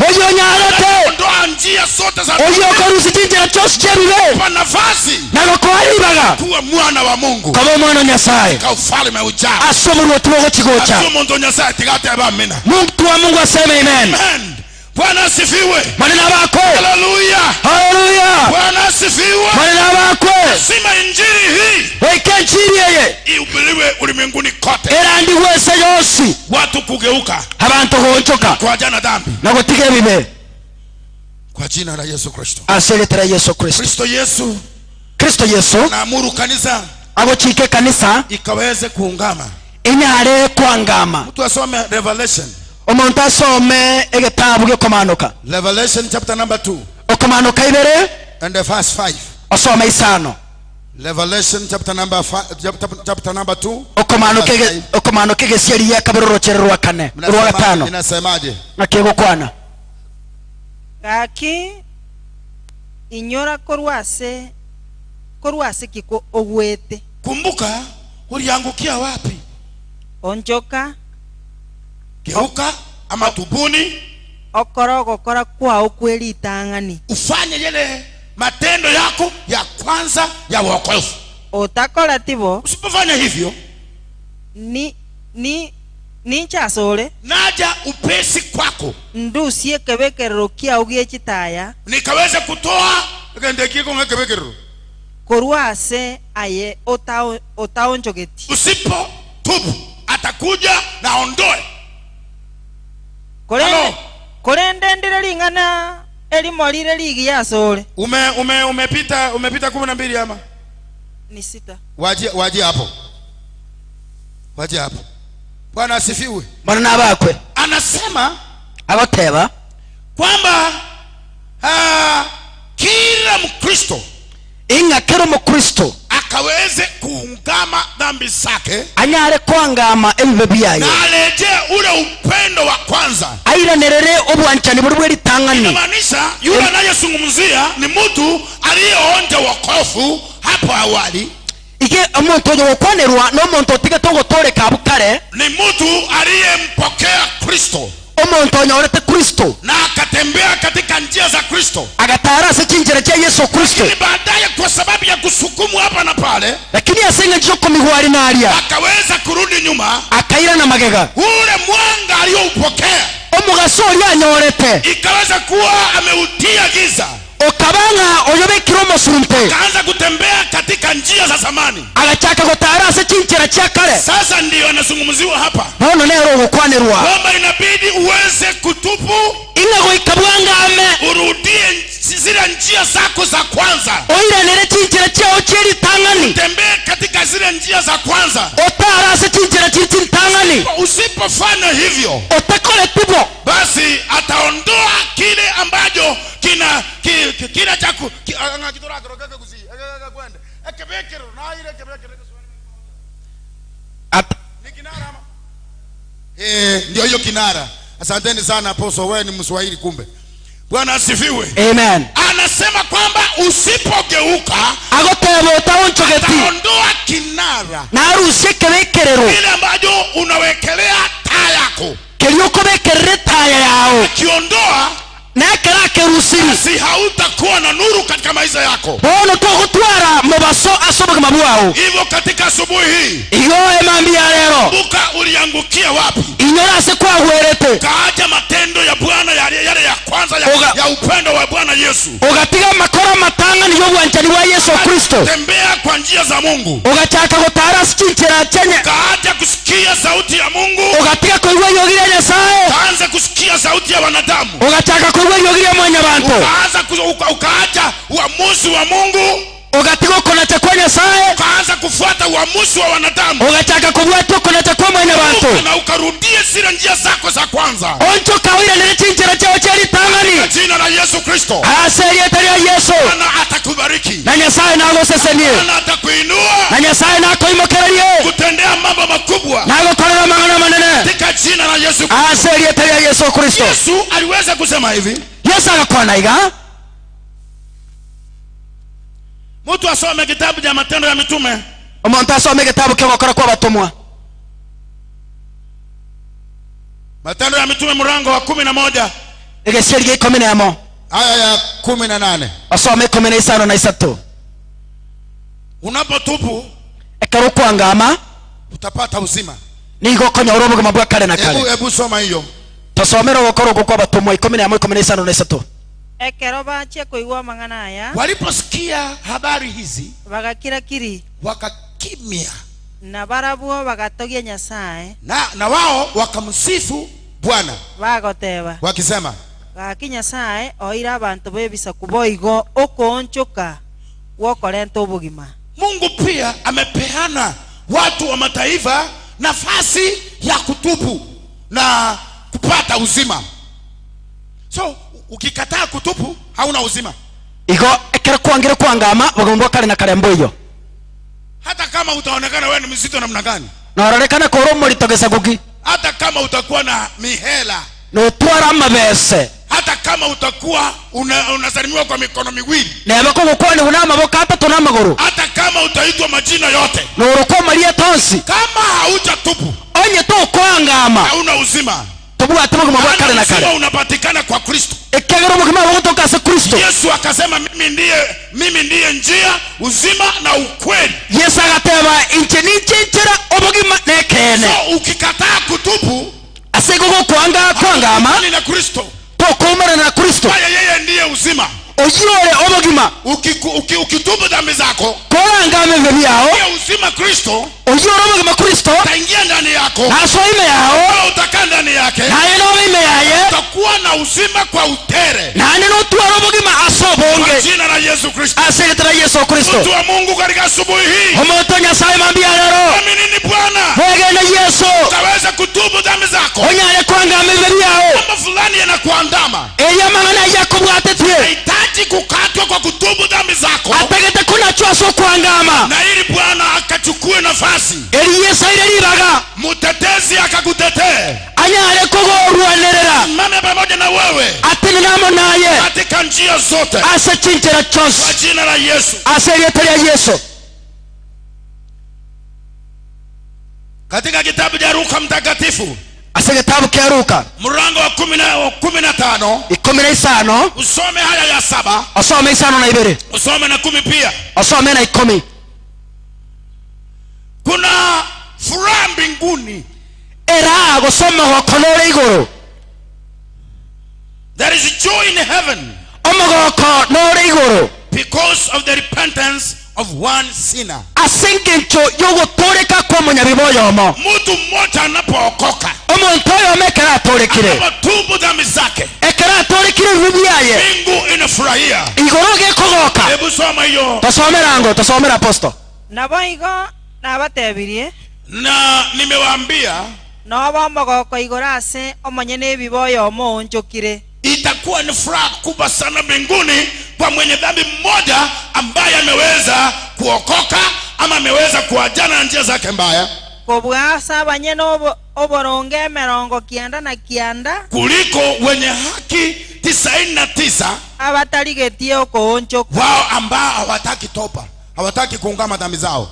Speaker 5: oyo nyarate
Speaker 6: ndoa njia zote za
Speaker 5: oyo korusi tinjira chose chebibe
Speaker 6: kwa nafasi
Speaker 5: nago kwaribaga
Speaker 6: kuwa mwana wa Mungu
Speaker 5: kaba mwana Nyasaye
Speaker 6: kwa ufalme ujao.
Speaker 5: asomurwa tuwo kigocha
Speaker 6: Asumo ndo Nyasaye tigate abamina.
Speaker 5: Mungu wa Mungu aseme amen.
Speaker 6: Amen. Bwana asifiwe.
Speaker 5: Maneno bako
Speaker 6: Haleluya.
Speaker 5: haleluya.
Speaker 6: Bwana asifiwe.
Speaker 5: Maneno bako
Speaker 6: sima injili hii
Speaker 5: weke injili yeye
Speaker 6: ihubiriwe ulimwenguni kote,
Speaker 5: era ndi wese yosi
Speaker 6: watu kugeuka
Speaker 5: abantu gochoka
Speaker 6: kwa jana dhambi
Speaker 5: na kutige bibe
Speaker 6: kwa jina la Yesu Kristo.
Speaker 5: aseretera Yesu Kristo. Kristo Yesu
Speaker 6: naamuru kanisa
Speaker 5: abo chike kanisa
Speaker 6: ikaweze kuungama.
Speaker 5: inyare kwangama.
Speaker 6: Mtu asome Revelation,
Speaker 5: omuntu asome egitabu gyokomanuka
Speaker 6: Revelation chapter number 2
Speaker 5: okomanuka ibere
Speaker 6: and the verse 5.
Speaker 5: osoma isano.
Speaker 6: Revelation chapter number 2
Speaker 5: okomanuka gesieri ya kabiro cherwa kane rwa gatano
Speaker 6: inasemaje?
Speaker 5: nakego kwana
Speaker 4: gaki inyora korwase kiko ogwete.
Speaker 6: Kumbuka uliangukia wapi?
Speaker 4: Onjoka
Speaker 6: geuka ama tubuni
Speaker 4: okora kwa ukweli itangani
Speaker 6: ufanye yale matendo yako ya kwanza ya wokovu.
Speaker 4: Otakora tibo
Speaker 6: usipofanya hivyo
Speaker 4: ni chasole
Speaker 6: naja upesi kwako
Speaker 4: ndusie kebekerero kia ugie chitaya
Speaker 6: nikaweza kutoa ngendekiko ngekebekerero
Speaker 4: korwase aye otaonjogeti.
Speaker 6: Usipo tubu atakuja na ondoe.
Speaker 4: Korende ndire lingana elimolire ligi ya sole.
Speaker 6: Umepita 12 ama
Speaker 4: ni 6.
Speaker 6: Waje hapo. Bwana asifiwe.
Speaker 5: Bwana bakwe
Speaker 6: anasema
Speaker 5: aboteba
Speaker 6: kwamba kila Mkristo
Speaker 5: inga kero Mkristo
Speaker 6: akaweze kuungama dhambi zake,
Speaker 5: anyare kwangama ebibe byayo
Speaker 6: na aleje ule upendo wa kwanza,
Speaker 5: airanere obwanchani buri litangani.
Speaker 6: Inamaanisha yule anayezungumzia ni mtu aliyeonja wokovu hapo awali.
Speaker 5: Ike omuntu wokwanerwa no muntu tigatongo tore kabukare
Speaker 6: ni mtu aliyempokea Kristo,
Speaker 5: omuntu onyorete Kristo
Speaker 6: na akatembea katika njia za Kristo,
Speaker 5: agatara se kinjira cha Yesu Kristo.
Speaker 6: Ni baadaye kwa sababu ya kusukumu hapa na pale,
Speaker 5: lakini asenga joko migwari nalia
Speaker 6: akaweza kurudi nyuma,
Speaker 5: akaira na magega
Speaker 6: ule mwanga aliyoupokea
Speaker 5: omugasori anyorete
Speaker 6: ikaweza kuwa ameutia giza,
Speaker 5: okabanga oyobekiro mosunte
Speaker 6: akaanza kutembea katika njia za zamani,
Speaker 5: agachaka gutara se kinjira cha kale.
Speaker 6: Sasa ndio anazungumziwa hapa
Speaker 5: nono nero gukwanerwa
Speaker 6: kwamba inabidi uweze kutubu
Speaker 5: ingo ikabwangame
Speaker 6: urudie zile njia zako za kwanza,
Speaker 5: oiranere kinjira cha ocheri tangani,
Speaker 6: tembea katika zile njia za kwanza,
Speaker 5: otara se kinjira cha tangani.
Speaker 6: Usipofanya hivyo
Speaker 5: otakole tibo,
Speaker 6: basi ataondoa kile ambacho kina chaku ndio hiyo kinara. Asanteni sana Apostle, wewe ni Mswahili kumbe. Bwana asifiwe.
Speaker 5: Amen.
Speaker 6: Anasema kwamba usipogeuka
Speaker 5: agotebo utaonchogeti,
Speaker 6: ataondoa kinara
Speaker 5: na arushe kebekerero
Speaker 6: kile ambacho unawekelea taa yako,
Speaker 5: kelioko bekerere taya yao,
Speaker 6: akiondoa
Speaker 5: na kera kerusiri,
Speaker 6: si hautakuwa na nuru katika maisha yako.
Speaker 5: bono to gutwara mubaso asoboka mabwao.
Speaker 6: Hivyo katika asubuhi hii
Speaker 5: iyo emambi ya lero
Speaker 6: buka uliangukia wapi?
Speaker 5: inyora se kwa hwerete
Speaker 6: kaacha matendo ya Bwana yale ya kwanza ya upendo wa Bwana Yesu,
Speaker 5: ugatiga makora matanga niyo bwanchani wa Yesu Kristo,
Speaker 6: tembea kwa njia za Mungu,
Speaker 5: ugachaka gutara sikinjira chenye
Speaker 6: kaacha kusikia sauti ya Mungu,
Speaker 5: ugatiga kuigua yogire Nyasaye,
Speaker 6: ukaanza kusikia sauti ya wanadamu,
Speaker 5: ugataka kuigua yogire mwenye bantu,
Speaker 6: ukaacha uamuzi wa Mungu,
Speaker 5: ugatiga kunata kwa Nyasaye,
Speaker 6: ukaanza kufuata uamuzi wa wanadamu,
Speaker 5: ugataka kufuata kunata kwa mwenye bantu,
Speaker 6: na ukarudie zile njia zako za kwanza.
Speaker 5: oncho kawira nile chinchira chao chali tangani,
Speaker 6: Kwa jina la Yesu Kristo,
Speaker 5: aseri etaria Yesu,
Speaker 6: Bwana atakubariki,
Speaker 5: na Nyasaye nago sesenie,
Speaker 6: Bwana atakuinua,
Speaker 5: na Nyasaye nako imokererie,
Speaker 6: kutendea mambo makubwa
Speaker 5: nago korera mangana manene,
Speaker 6: katika jina la Yesu.
Speaker 5: aseri etaria Yesu Kristo.
Speaker 6: Yesu aliweza kusema hivi,
Speaker 5: Yesu agakwana iga,
Speaker 6: mtu asome kitabu cha Matendo ya Mitume,
Speaker 5: omuntu asome gitabu kyo gukora kwa batumwa,
Speaker 6: Matendo ya Mitume mlango wa 11
Speaker 5: igiceri gia 11
Speaker 6: aya ya 18.
Speaker 5: asome 15
Speaker 6: Unapotubu
Speaker 5: ekero kwangama
Speaker 6: utapata uzima.
Speaker 5: nigo konya urobugima bwa kare na kare.
Speaker 6: Hebu soma hiyo.
Speaker 5: Tasomera gukora kwa batumwa 11:15.
Speaker 4: ekero bache kuigua mang'ana aya
Speaker 6: Waliposikia habari hizi
Speaker 4: bagakira kiri
Speaker 6: wakakimya,
Speaker 4: na barabuo bagatogia Nyasaye
Speaker 6: na wao wakamsifu Bwana
Speaker 4: bagoteba
Speaker 6: wakisema,
Speaker 4: gaki Nyasaye oira abantu bebisa kuboigo okonchoka wokorenta obugima.
Speaker 6: Mungu pia amepeana watu wa mataifa nafasi ya kutubu na kupata uzima. So ukikataa kutubu hauna uzima.
Speaker 5: Igo ekero kwangira kwangama bagomba kare na kare mboyo.
Speaker 6: Hata kama utaonekana wewe ni mzito namna gani,
Speaker 5: na orarekana ko ro muri togesa gugi,
Speaker 6: hata kama utakuwa na mihela,
Speaker 5: no twara mabese,
Speaker 6: hata kama utakuwa unasalimiwa kwa mikono miwili,
Speaker 5: na bako gukwani una maboko atatu na maguru,
Speaker 6: hata kama utaitwa majina yote,
Speaker 5: no ruko maria tonsi,
Speaker 6: kama haujatubu
Speaker 5: onye to kwangama
Speaker 6: hauna uzima.
Speaker 5: tobu atumo maboko kare na kare,
Speaker 6: unapatikana kwa Kristo.
Speaker 5: ekegero mugima wotoka sa Kristo.
Speaker 6: Yesu akasema mimi ndiye njia, uzima na ukweli.
Speaker 5: Yesu agateba inche nichenchera obugima nekene.
Speaker 6: So ukikataa kutubu
Speaker 5: asego kwangama
Speaker 6: ni na Kristo,
Speaker 5: tokomera na Kristo,
Speaker 6: yeye ndiye uzima.
Speaker 5: ojiore obugima
Speaker 6: ukitubu dhambi zako
Speaker 5: korangame bebi yao
Speaker 6: ya uzima, Kristo
Speaker 5: ojiore obugima Kristo
Speaker 6: taingia ndani yako,
Speaker 5: nasoime yao
Speaker 6: utakaa ndani yake,
Speaker 5: naye noime yaye
Speaker 6: utakuwa na uzima kwa utere,
Speaker 5: nane no twara obugima asobonge.
Speaker 6: kwa jina la Yesu Kristo.
Speaker 5: Asante Yesu Kristo.
Speaker 6: Mtu wa Mungu katika asubuhi hii,
Speaker 5: omuntu Nyasaye mambia lero
Speaker 6: aminini Bwana,
Speaker 5: wegene Yesu
Speaker 6: utaweza kutubu dhambi zako.
Speaker 5: onyale kwangame bebi yao
Speaker 6: Mambo fulani yanakuandama,
Speaker 5: eya mangana yakubwatetwe
Speaker 6: unahitaji kukatwa kwa kutubu dhambi zako,
Speaker 5: ategete kuna chwaso kwangama
Speaker 6: na ili Bwana akachukue nafasi,
Speaker 5: eli Yesu ile libaga
Speaker 6: mtetezi akakutetee,
Speaker 5: anyale kogorwanerera
Speaker 6: mame pamoja na wewe
Speaker 5: atene namo naye
Speaker 6: katika njia zote,
Speaker 5: ase chinchera
Speaker 6: kwa
Speaker 5: chos
Speaker 6: jina la Yesu.
Speaker 5: ase lyetelya Yesu.
Speaker 6: Katika kitabu cha Luka mtakatifu
Speaker 5: ase kitabu kya Luka
Speaker 6: mlango wa 15
Speaker 5: 15
Speaker 6: usome haya ya 7,
Speaker 5: asome 5 na 2
Speaker 6: usome na 10 pia.
Speaker 5: asome na 10.
Speaker 6: Kuna furaha mbinguni,
Speaker 5: era gusoma gokonore iguru,
Speaker 6: there is joy in heaven
Speaker 5: omogoko nore iguru,
Speaker 6: because of the repentance of one sinner.
Speaker 5: asengencho yogotoreka kwa munyabiboyomo,
Speaker 6: Mtu mmoja anapookoka,
Speaker 5: omuntu oyo mekera atorekire,
Speaker 6: anatubu dhambi zake,
Speaker 5: ekera atorekire bibi yaye,
Speaker 6: mbingu inafurahia.
Speaker 5: iguru gekogoka.
Speaker 6: Hebu soma hiyo.
Speaker 5: Tasomera aposto.
Speaker 4: Naboigo nabatebirie
Speaker 6: Na nimewaambia
Speaker 4: noba omogoko igoro ase omonye nebiboyo omonchokire.
Speaker 6: itakuwa ni furaha kubwa sana mbinguni kwa mwenye dhambi mmoja ambaye ameweza kuokoka ama ameweza kuachana na njia zake mbaya,
Speaker 4: Kobwasa abanye oboronge 99
Speaker 6: kuliko wenye haki 99
Speaker 4: abataligetie okonchoka.
Speaker 6: wao ambao hawataki toba, hawataki kuungama dhambi zao.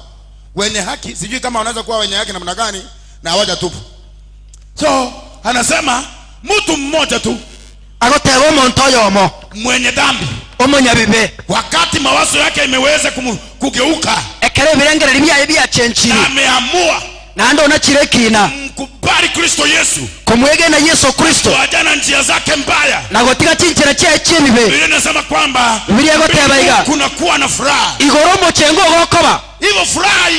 Speaker 6: Wenye haki, sijui kama wanaweza kuwa wenye haki namna gani na hawajatubu. So anasema mtu mmoja tu
Speaker 5: agotego omuntu oyomo
Speaker 6: mwenye dhambi,
Speaker 5: omunyabibe,
Speaker 6: wakati mawazo yake imeweza kugeuka,
Speaker 5: ekere birengera libyaye byachenchiri,
Speaker 6: na ameamua
Speaker 5: nando nachirekina
Speaker 6: mkubali Kristo Yesu,
Speaker 5: kumwege na Yesu Kristo,
Speaker 6: kuachana njia zake mbaya.
Speaker 5: na gotiga chinchera kye chimibe.
Speaker 6: Biblia inasema kwamba
Speaker 5: Biblia goteba iga
Speaker 6: kuna kuwa na furaha.
Speaker 5: igoro mochengo gokoba,
Speaker 6: Hivyo furaha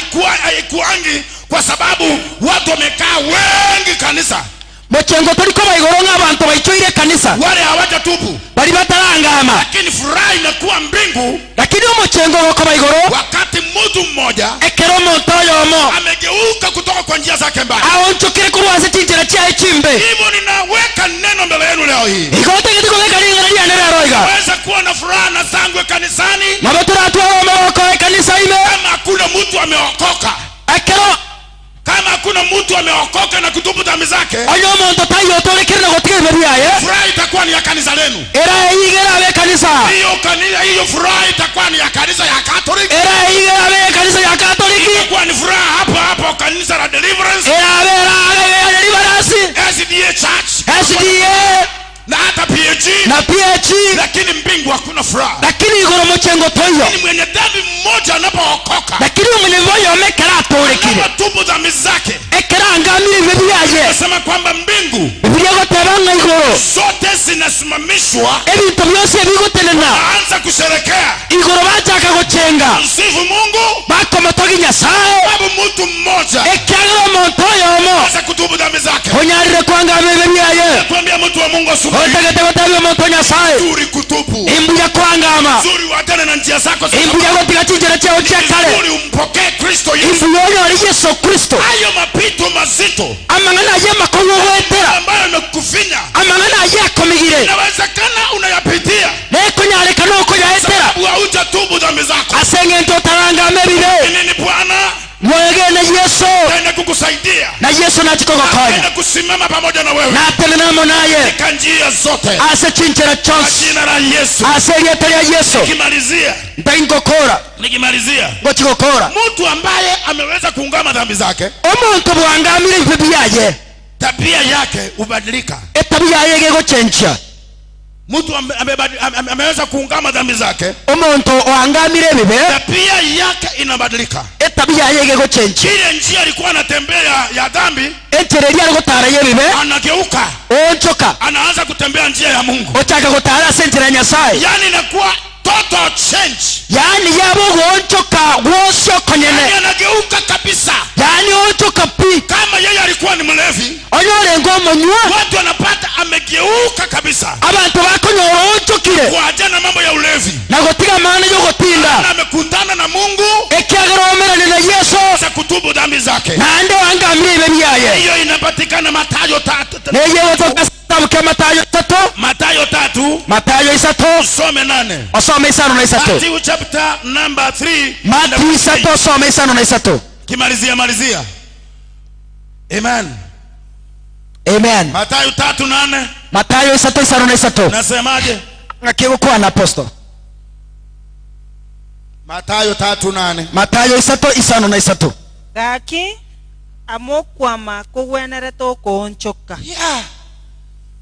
Speaker 6: haikuangi kwa sababu watu wamekaa wengi kanisa
Speaker 5: mochengo toliko baigoro ng'abantu baichoire kanisa
Speaker 6: wale hawajatubu
Speaker 5: bali batarangama,
Speaker 6: lakini furaha inakuwa mbingu
Speaker 5: lakini mochengo goko baigoro
Speaker 6: wakati mtu mmoja
Speaker 5: ekero omonto oyomo
Speaker 6: amegeuka kutoka kwa njia zake mbaya.
Speaker 5: aonchokire kurwase chinjira chiaye chimbe.
Speaker 6: Hivyo ninaweka neno mbele yenu leo hii,
Speaker 5: igotegete kugeka ringana liane reroiga
Speaker 6: weza kuwa na furaha na sangwe kanisani
Speaker 5: mabaturatu omogoko kanisa ime
Speaker 6: kama hakuna mtu ameokoka,
Speaker 5: ekero
Speaker 6: kama hakuna mtu ameokoka na kutubu dhambi zake,
Speaker 5: onyo omonto tayotorekere na gotige iberu yaye
Speaker 6: furaha itakuwa ni ya kanisa lenu.
Speaker 5: era eyigera abe kanisa
Speaker 6: Hiyo furaha itakuwa ni ya kanisa ya Katoliki.
Speaker 5: era eyigera abe kanisa ya Katoliki
Speaker 6: Itakuwa ni furaha hapo kanisa la Deliverance,
Speaker 5: era abe ya Deliverance,
Speaker 6: SDA Church,
Speaker 5: SDA
Speaker 6: na hata PAG
Speaker 5: na PAG,
Speaker 6: lakini mbingu hakuna furaha.
Speaker 5: lakini igoro mochengo toyo,
Speaker 6: Ni mwenye dhambi mmoja anapookoka,
Speaker 5: lakini mwenye voyo mekera atorekire
Speaker 6: anatubu dhambi zake,
Speaker 5: ekera angamire iberu yaye
Speaker 6: nasema kwamba mbingu
Speaker 5: bibiliya gotebanga igoro
Speaker 6: zote zinasimamishwa,
Speaker 5: ebintu byose bigotenena
Speaker 6: anza kusherekea,
Speaker 5: igoro bachaka gochenga
Speaker 6: msifu Mungu
Speaker 5: bakomatogi nyasaye
Speaker 6: sababu mtu mmoja
Speaker 5: ekyagera omonto oyomo
Speaker 6: anza kutubu dhambi zake.
Speaker 5: onyarire kwangama iberu yaye
Speaker 6: Kuambia mtu wa Mungu asubuhi,
Speaker 5: otegete gotabia omonto nyasaye
Speaker 6: zuri kutubu,
Speaker 5: imbuya kwangama
Speaker 6: zuri watane na njia zako,
Speaker 5: imbuya gotiga chinjira chao cha kale
Speaker 6: zuri umpokee Kristo Yesu.
Speaker 5: imbuya onyore Yesu Kristo
Speaker 6: Hayo mapito mazito
Speaker 5: amang'ana aye makongo gwetera
Speaker 6: ambayo yamekufinya,
Speaker 5: amang'ana aye akomigire
Speaker 6: inawezekana unayapitia
Speaker 5: nekonyareka nuko yaetera
Speaker 6: sababu haujatubu dhambi zako.
Speaker 5: aseng'ento otarangama ebire
Speaker 6: Nini Bwana
Speaker 5: mwegene Yesu
Speaker 6: taenda kukusaidia,
Speaker 5: na Yesu nachikogokonya
Speaker 6: taenda kusimama pamoja na wewe
Speaker 5: natelenamo naye
Speaker 6: katika njia zote
Speaker 5: ase chinjira
Speaker 6: kwa
Speaker 5: chonsi
Speaker 6: jina la Yesu.
Speaker 5: ase erieta rya Yesu
Speaker 6: Nikimalizia
Speaker 5: ngokigokora
Speaker 6: mtu ambaye ameweza kuungama dhambi zake,
Speaker 5: omonto bwangamire ebibi yaye
Speaker 6: tabia yake hubadilika.
Speaker 5: etabi yaye gegochencha
Speaker 6: Mtu ameweza kuungama dhambi zake,
Speaker 5: omonto oangamire ebibe
Speaker 6: tabia yake inabadilika.
Speaker 5: etabi yaye gegochencha
Speaker 6: Ile njia alikuwa anatembea ya dhambi,
Speaker 5: entere eria ari gotara yebibe
Speaker 6: anageuka,
Speaker 5: onchoka
Speaker 6: anaanza kutembea njia ya Mungu.
Speaker 5: ochaka gotara ase entere ya Nyasaye,
Speaker 6: Yani inakuwa total change,
Speaker 5: yani yabo gonchoka gwosyo konyene,
Speaker 6: yani anageuka kabisa.
Speaker 5: yani onchoka pi
Speaker 6: Kama yeye alikuwa ni mlevi,
Speaker 5: onyorenga omonywa
Speaker 6: watu wanapata amegeuka kabisa,
Speaker 5: abantu bakonyora onchokire
Speaker 6: kuachana mambo ya ulevi,
Speaker 5: na gotiga maana yo gotinda
Speaker 6: na amekutana na Mungu
Speaker 5: ekyagera omerane na Yesu
Speaker 6: za kutubu dhambi zake.
Speaker 5: nande wangamire ebibi yaye
Speaker 6: Hiyo inapatikana Mathayo 3.
Speaker 5: neye gotoka kitabu kya Matayo 3
Speaker 6: Mathayo 3
Speaker 5: Matayo 3
Speaker 6: some 8.
Speaker 5: osome 5 na 3
Speaker 6: Matthew chapter number 3.
Speaker 5: Matthew 3 osome 5 na 3
Speaker 6: Malizia. Amen.
Speaker 5: Amen.
Speaker 6: Mathayo 3:8
Speaker 5: Matayo 3 na 3
Speaker 6: nasemaje?
Speaker 5: ngakigukwa na apostle
Speaker 6: Mathayo 3:8
Speaker 5: Matayo 3 na 3
Speaker 4: gaki amokwama kugwenerete okonchoka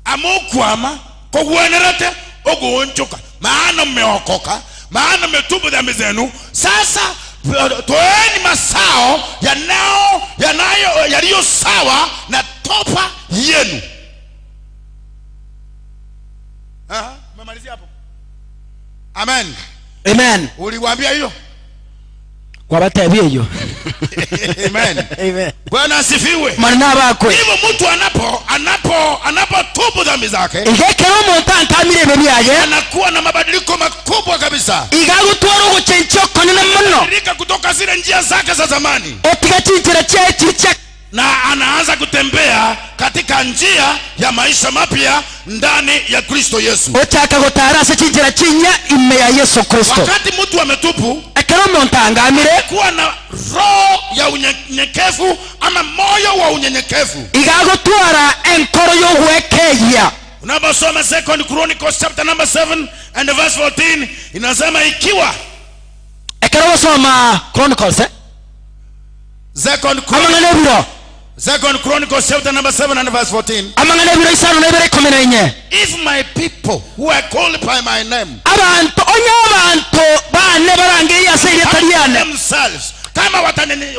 Speaker 6: amokwama kogwenerete ogonchoka, maana mmeokoka, maana mmetubu dhambi zenu. Sasa toeni masao yaliyo sawa na topa yenu. Mmemalizia hapo? Amen.
Speaker 5: Amen.
Speaker 6: Uliwaambia hiyo?
Speaker 5: Kwa batabye hiyo.
Speaker 6: Amen.
Speaker 5: Amen.
Speaker 6: Bwana asifiwe.
Speaker 5: Manana bakwe.
Speaker 6: Hivyo mtu anapotubu dhambi zake,
Speaker 5: igekero omonto ankamire ebibi yaye
Speaker 6: anakuwa na mabadiliko makubwa kabisa.
Speaker 5: igagutwara ogochencha okonene muno
Speaker 6: Badilika kutoka zile njia zake za zamani,
Speaker 5: otiga chinjira chiaye chicha
Speaker 6: na anaanza kutembea katika njia ya maisha mapya ndani ya Kristo Yesu.
Speaker 5: ochaka gotara ase chinjira chinya ime ya Yesu Kristo.
Speaker 6: Wakati mtu ametubu,
Speaker 5: ekero omonto angamire
Speaker 6: kuwa na roho ya unyenyekevu ama moyo wa unyenyekevu,
Speaker 5: igagutwara enkoro y'ogwekeya.
Speaker 6: unaposoma 2 Chronicles chapter number 7 and verse 14 inasema ikiwa
Speaker 5: ekero osoma Chronicles amang'ana ebiro
Speaker 6: 2 Chronicles chapter number 7 and verse 14,
Speaker 5: amang'ana ebiro 5:14
Speaker 6: if my people who are called by my name
Speaker 5: abantu bane barangiriye ase erieta ryane
Speaker 6: themselves, kama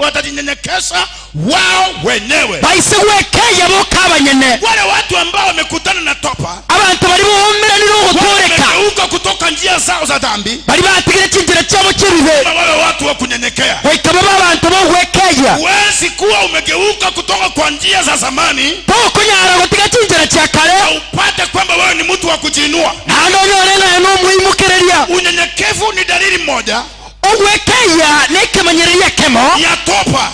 Speaker 6: watajinyenyekesha wao wenyewe,
Speaker 5: baise gwekeya boka abanyene,
Speaker 6: wale watu ambao wamekutana na topa,
Speaker 5: abantu bari buhumiranire ogutoreka,
Speaker 6: wamegeuka kutoka njia zao za dhambi,
Speaker 5: bari batigire chinjira cyabo cy'ebibe,
Speaker 6: wale watu wa kunyenyekea,
Speaker 5: baikaba abantu bo gwekeya chinjira
Speaker 6: huwezi kuwa umegeuka kutoka kwa njia za zamani
Speaker 5: tokunyara gutiga chinjira cha kale
Speaker 6: upate kwamba wewe ni mtu wa kujiinua.
Speaker 5: nandonyorenga n'umwimukireria.
Speaker 6: Unyenyekevu ni dalili moja
Speaker 5: ogwekeya nekemanyereria kemo
Speaker 6: ya topa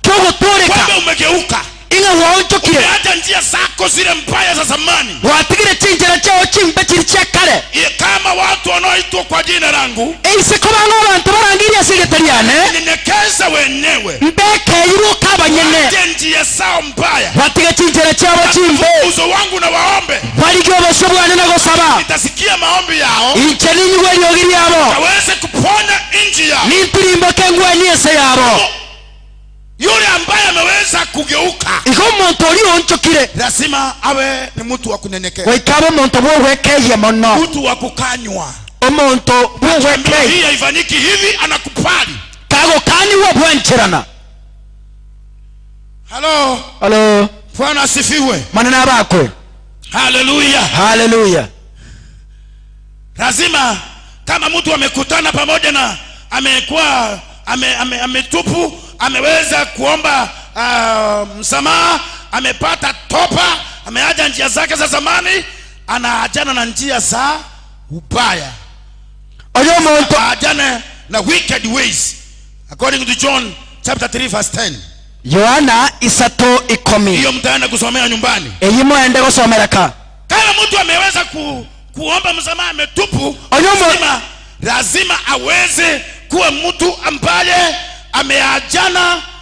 Speaker 5: kyoguturika
Speaker 6: kwamba umegeuka,
Speaker 5: inga wonchokire
Speaker 6: umeacha njia zako zile mbaya za zamani,
Speaker 5: watigire chinjira chao chimbe chiri cha kale.
Speaker 6: kama watu wanaoitwa kwa jina langu
Speaker 5: eiseko bango abantu barangiria sigetariane
Speaker 6: nyenyekeza wenyewe
Speaker 5: mbekeiruka abanyene
Speaker 6: wache njia zao mbaya,
Speaker 5: watige chinjira chabo chimbe
Speaker 6: uzo wangu na waombe
Speaker 5: waligyo bosobwane na gosaba
Speaker 6: nitasikia maombi yao
Speaker 5: inche ninywe lyogiri yabo
Speaker 6: waweze kuponya inji yao.
Speaker 5: ninturimbo kengwe niese yabo.
Speaker 6: Yule ambaye ameweza kugeuka
Speaker 5: iko muntu oli onchokire
Speaker 6: lazima awe ni mtu wa kunyenyekea,
Speaker 5: waikabo muntu bwekeye mono,
Speaker 6: mtu wa kukanywa.
Speaker 5: omuntu bwekeye
Speaker 6: Hii haifaniki hivi, anakupali
Speaker 5: kago kaniwa bwencherana. Halo
Speaker 6: Bwana asifiwe,
Speaker 5: manana bakwe. Haleluya.
Speaker 6: Lazima kama mtu amekutana pamoja na amekuwa ametupu, ameweza kuomba msamaha, amepata topa, ameacha njia zake za zamani, anaachana na njia za ubaya, anaachana na wicked ways according to John chapter 3 verse 10.
Speaker 5: Yohana 3:10.
Speaker 6: Hiyo mtaenda kusomea nyumbani.
Speaker 5: Eyimo ende gusomera ka.
Speaker 6: Kama mtu ameweza kuomba msamaha ametupu, lazima aweze kuwa mtu ambaye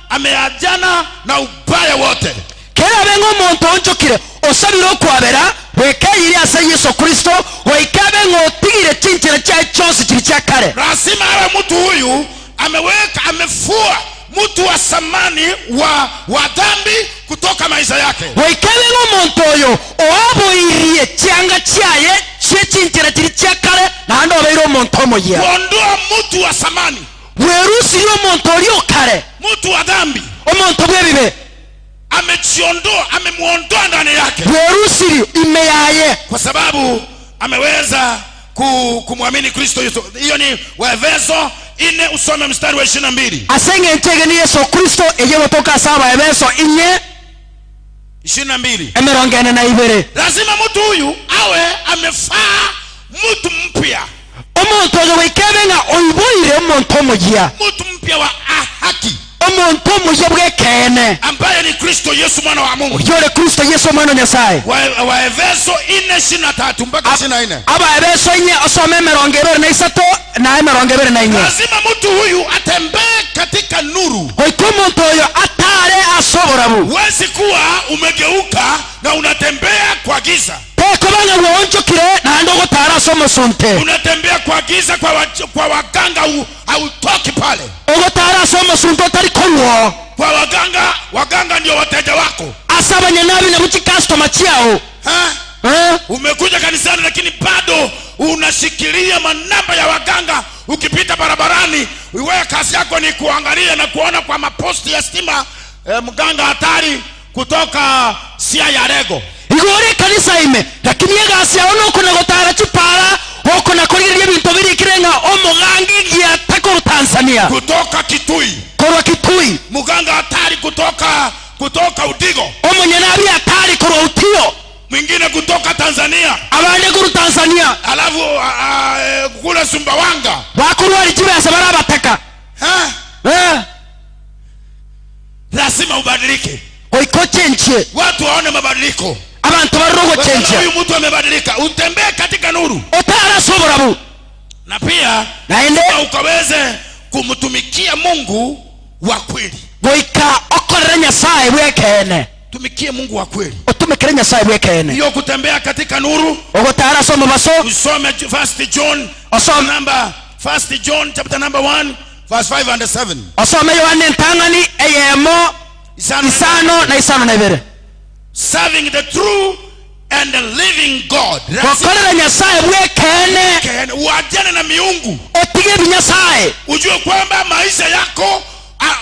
Speaker 6: ameajana na ubaya wote.
Speaker 5: Kera bengo muntu onchokire osabiro kwabera wekayiri asa Yesu Kristo waikabe ngotigire chinchira cha chose kiri cha kare.
Speaker 6: Lazima awe mtu huyu amefua mtu wa samani wa dhambi kutoka maisha yake.
Speaker 5: Waikabe muntu oyo oaboiriye cyanga cyaye chinchira kiri cha kare nando abairo muntu omoya.
Speaker 6: Kuondoa mtu wa samani.
Speaker 5: Werusiriyo muntu olio kare.
Speaker 6: Mtu wa dhambi.
Speaker 5: Omuntu bwebibe.
Speaker 6: Amemuondoa ndani yake.
Speaker 5: Werusiri imeyaye.
Speaker 6: Kwa sababu ameweza kumwamini Kristo Yesu. Hiyo ni Waefeso 4 usome mstari wa 22.
Speaker 5: Asenge ntege ni Yesu Kristo eje toka saba Efeso
Speaker 6: 4:22.
Speaker 5: Emerongene na ibere.
Speaker 6: Lazima mtu huyu awe amefaa mtu mpya.
Speaker 5: Omuntu oyo wikebenga oiboire omuntu omugia.
Speaker 6: Mtu mpya wa haki.
Speaker 5: Omuntu omugia bwekene
Speaker 6: ambaye ni Kristo Yesu mwana wa Mungu.
Speaker 5: Yule Kristo Yesu mwana wa Nyasaye.
Speaker 6: Waefeso 4:23 mpaka 24.
Speaker 5: Aba Efeso 4 osome 23 na 24.
Speaker 6: Lazima mtu huyu atembee katika nuru.
Speaker 5: Oiko muntu oyo atare asoborabu.
Speaker 6: Huwezi kuwa umegeuka na unatembea kwa giza.
Speaker 5: Tekobanga wonchokire na ndogo tara somo sonte.
Speaker 6: Unatembea kwa giza kwa waganga hautoki pale.
Speaker 5: Ogo tara somo sonto tari konwo.
Speaker 6: Kwa waganga ndio wateja wako.
Speaker 5: Asabanya nabi na buchi customer chiao.
Speaker 6: Umekuja kanisani lakini bado unashikilia manamba ya waganga. Ukipita barabarani, wewe kazi yako ni kuangalia na kuona kwa maposti ya stima mganga hatari kutoka Sia ya Rego.
Speaker 5: Igore kanisa ime lakini yega asiaona uko na gotara chipara uko na kuriria bintu biri kirenga omugangi gia tako Tanzania
Speaker 6: kutoka Kitui.
Speaker 5: Korwa Kitui
Speaker 6: muganga hatari kutoka Udigo.
Speaker 5: Omunyenabi hatari korwa Utio.
Speaker 6: Mwingine kutoka Tanzania.
Speaker 5: Abande kuru Tanzania.
Speaker 6: Alafu kula Sumbawanga.
Speaker 5: Bakurwa lichibe asabara bataka.
Speaker 6: Lazima ubadilike.
Speaker 5: Oiko chenche.
Speaker 6: Watu waone mabadiliko.
Speaker 5: Abantu barogo chenche.
Speaker 6: Huyu mtu amebadilika. Utembee katika nuru.
Speaker 5: Otara soborabu.
Speaker 6: Na pia
Speaker 5: naende
Speaker 6: ukaweze kumtumikia Mungu wa kweli.
Speaker 5: Boika okorera Nyasaye bwekene.
Speaker 6: Tumikie Mungu wa kweli.
Speaker 5: Otumikire Nyasaye bwekene.
Speaker 6: Hiyo kutembea katika nuru.
Speaker 5: Ogotara somo baso.
Speaker 6: Usome 1 John chapter number 1 verse 5 and 7.
Speaker 5: Osome Yohane ntangani eyemo isano na ibere.
Speaker 6: Serving the true and the living God.
Speaker 5: Okorera Nyasaye bwekene.
Speaker 6: Uachane na miungu.
Speaker 5: Otige binyasaye.
Speaker 6: Ujue kwamba maisha yako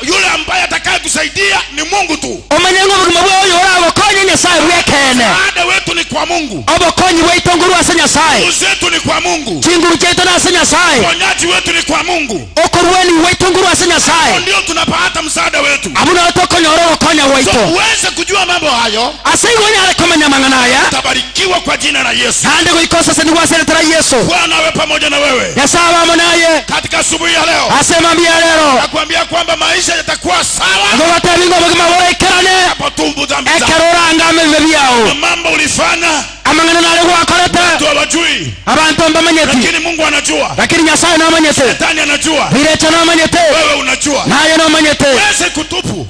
Speaker 6: yule ambaye atakaye kusaidia ni Mungu tu.
Speaker 5: Omanyengo buguma bwo yora bakonye Nyasaye bwekene.
Speaker 6: Msaada wetu ni kwa Mungu. Mungu.
Speaker 5: obokonyi bwaitonguru ase Nyasaye.
Speaker 6: Nguvu zetu ni kwa Mungu.
Speaker 5: Chinguru chetu na ase Nyasaye.
Speaker 6: Uponyaji wetu ni kwa Mungu.
Speaker 5: Okorweni bwaitonguru ase Nyasaye.
Speaker 6: Ndio tunapata msaada wetu.
Speaker 5: Abuna otokonyoro okonya waito.
Speaker 6: So uweze kujua mambo hayo.
Speaker 5: Ase igonyale komenya manganaya.
Speaker 6: Utabarikiwa kwa jina la Yesu.
Speaker 5: Hande goikosa se niwaseretera Yesu.
Speaker 6: Bwana awe pamoja na wewe.
Speaker 5: Nyasaye amonaye.
Speaker 6: Katika asubuhi ya leo.
Speaker 5: Asema mbia lero.
Speaker 6: Nakwambia kwamba maisha yatakuwa sawa.
Speaker 5: Ngogote bingo bugima borekerane.
Speaker 6: Apotumbu dhambi zako.
Speaker 5: Ekarora ngame bebyao.
Speaker 6: Mambo ulifanya.
Speaker 5: Amangana nale gwakorete.
Speaker 6: Watu hawajui.
Speaker 5: Abantu mbamanyeti.
Speaker 6: Lakini Mungu anajua.
Speaker 5: Lakini Nyasaye no manyete.
Speaker 6: Shetani anajua.
Speaker 5: Birecha no manyete.
Speaker 6: Wewe unajua.
Speaker 5: Naye no manyete.
Speaker 6: Uweze kutupu.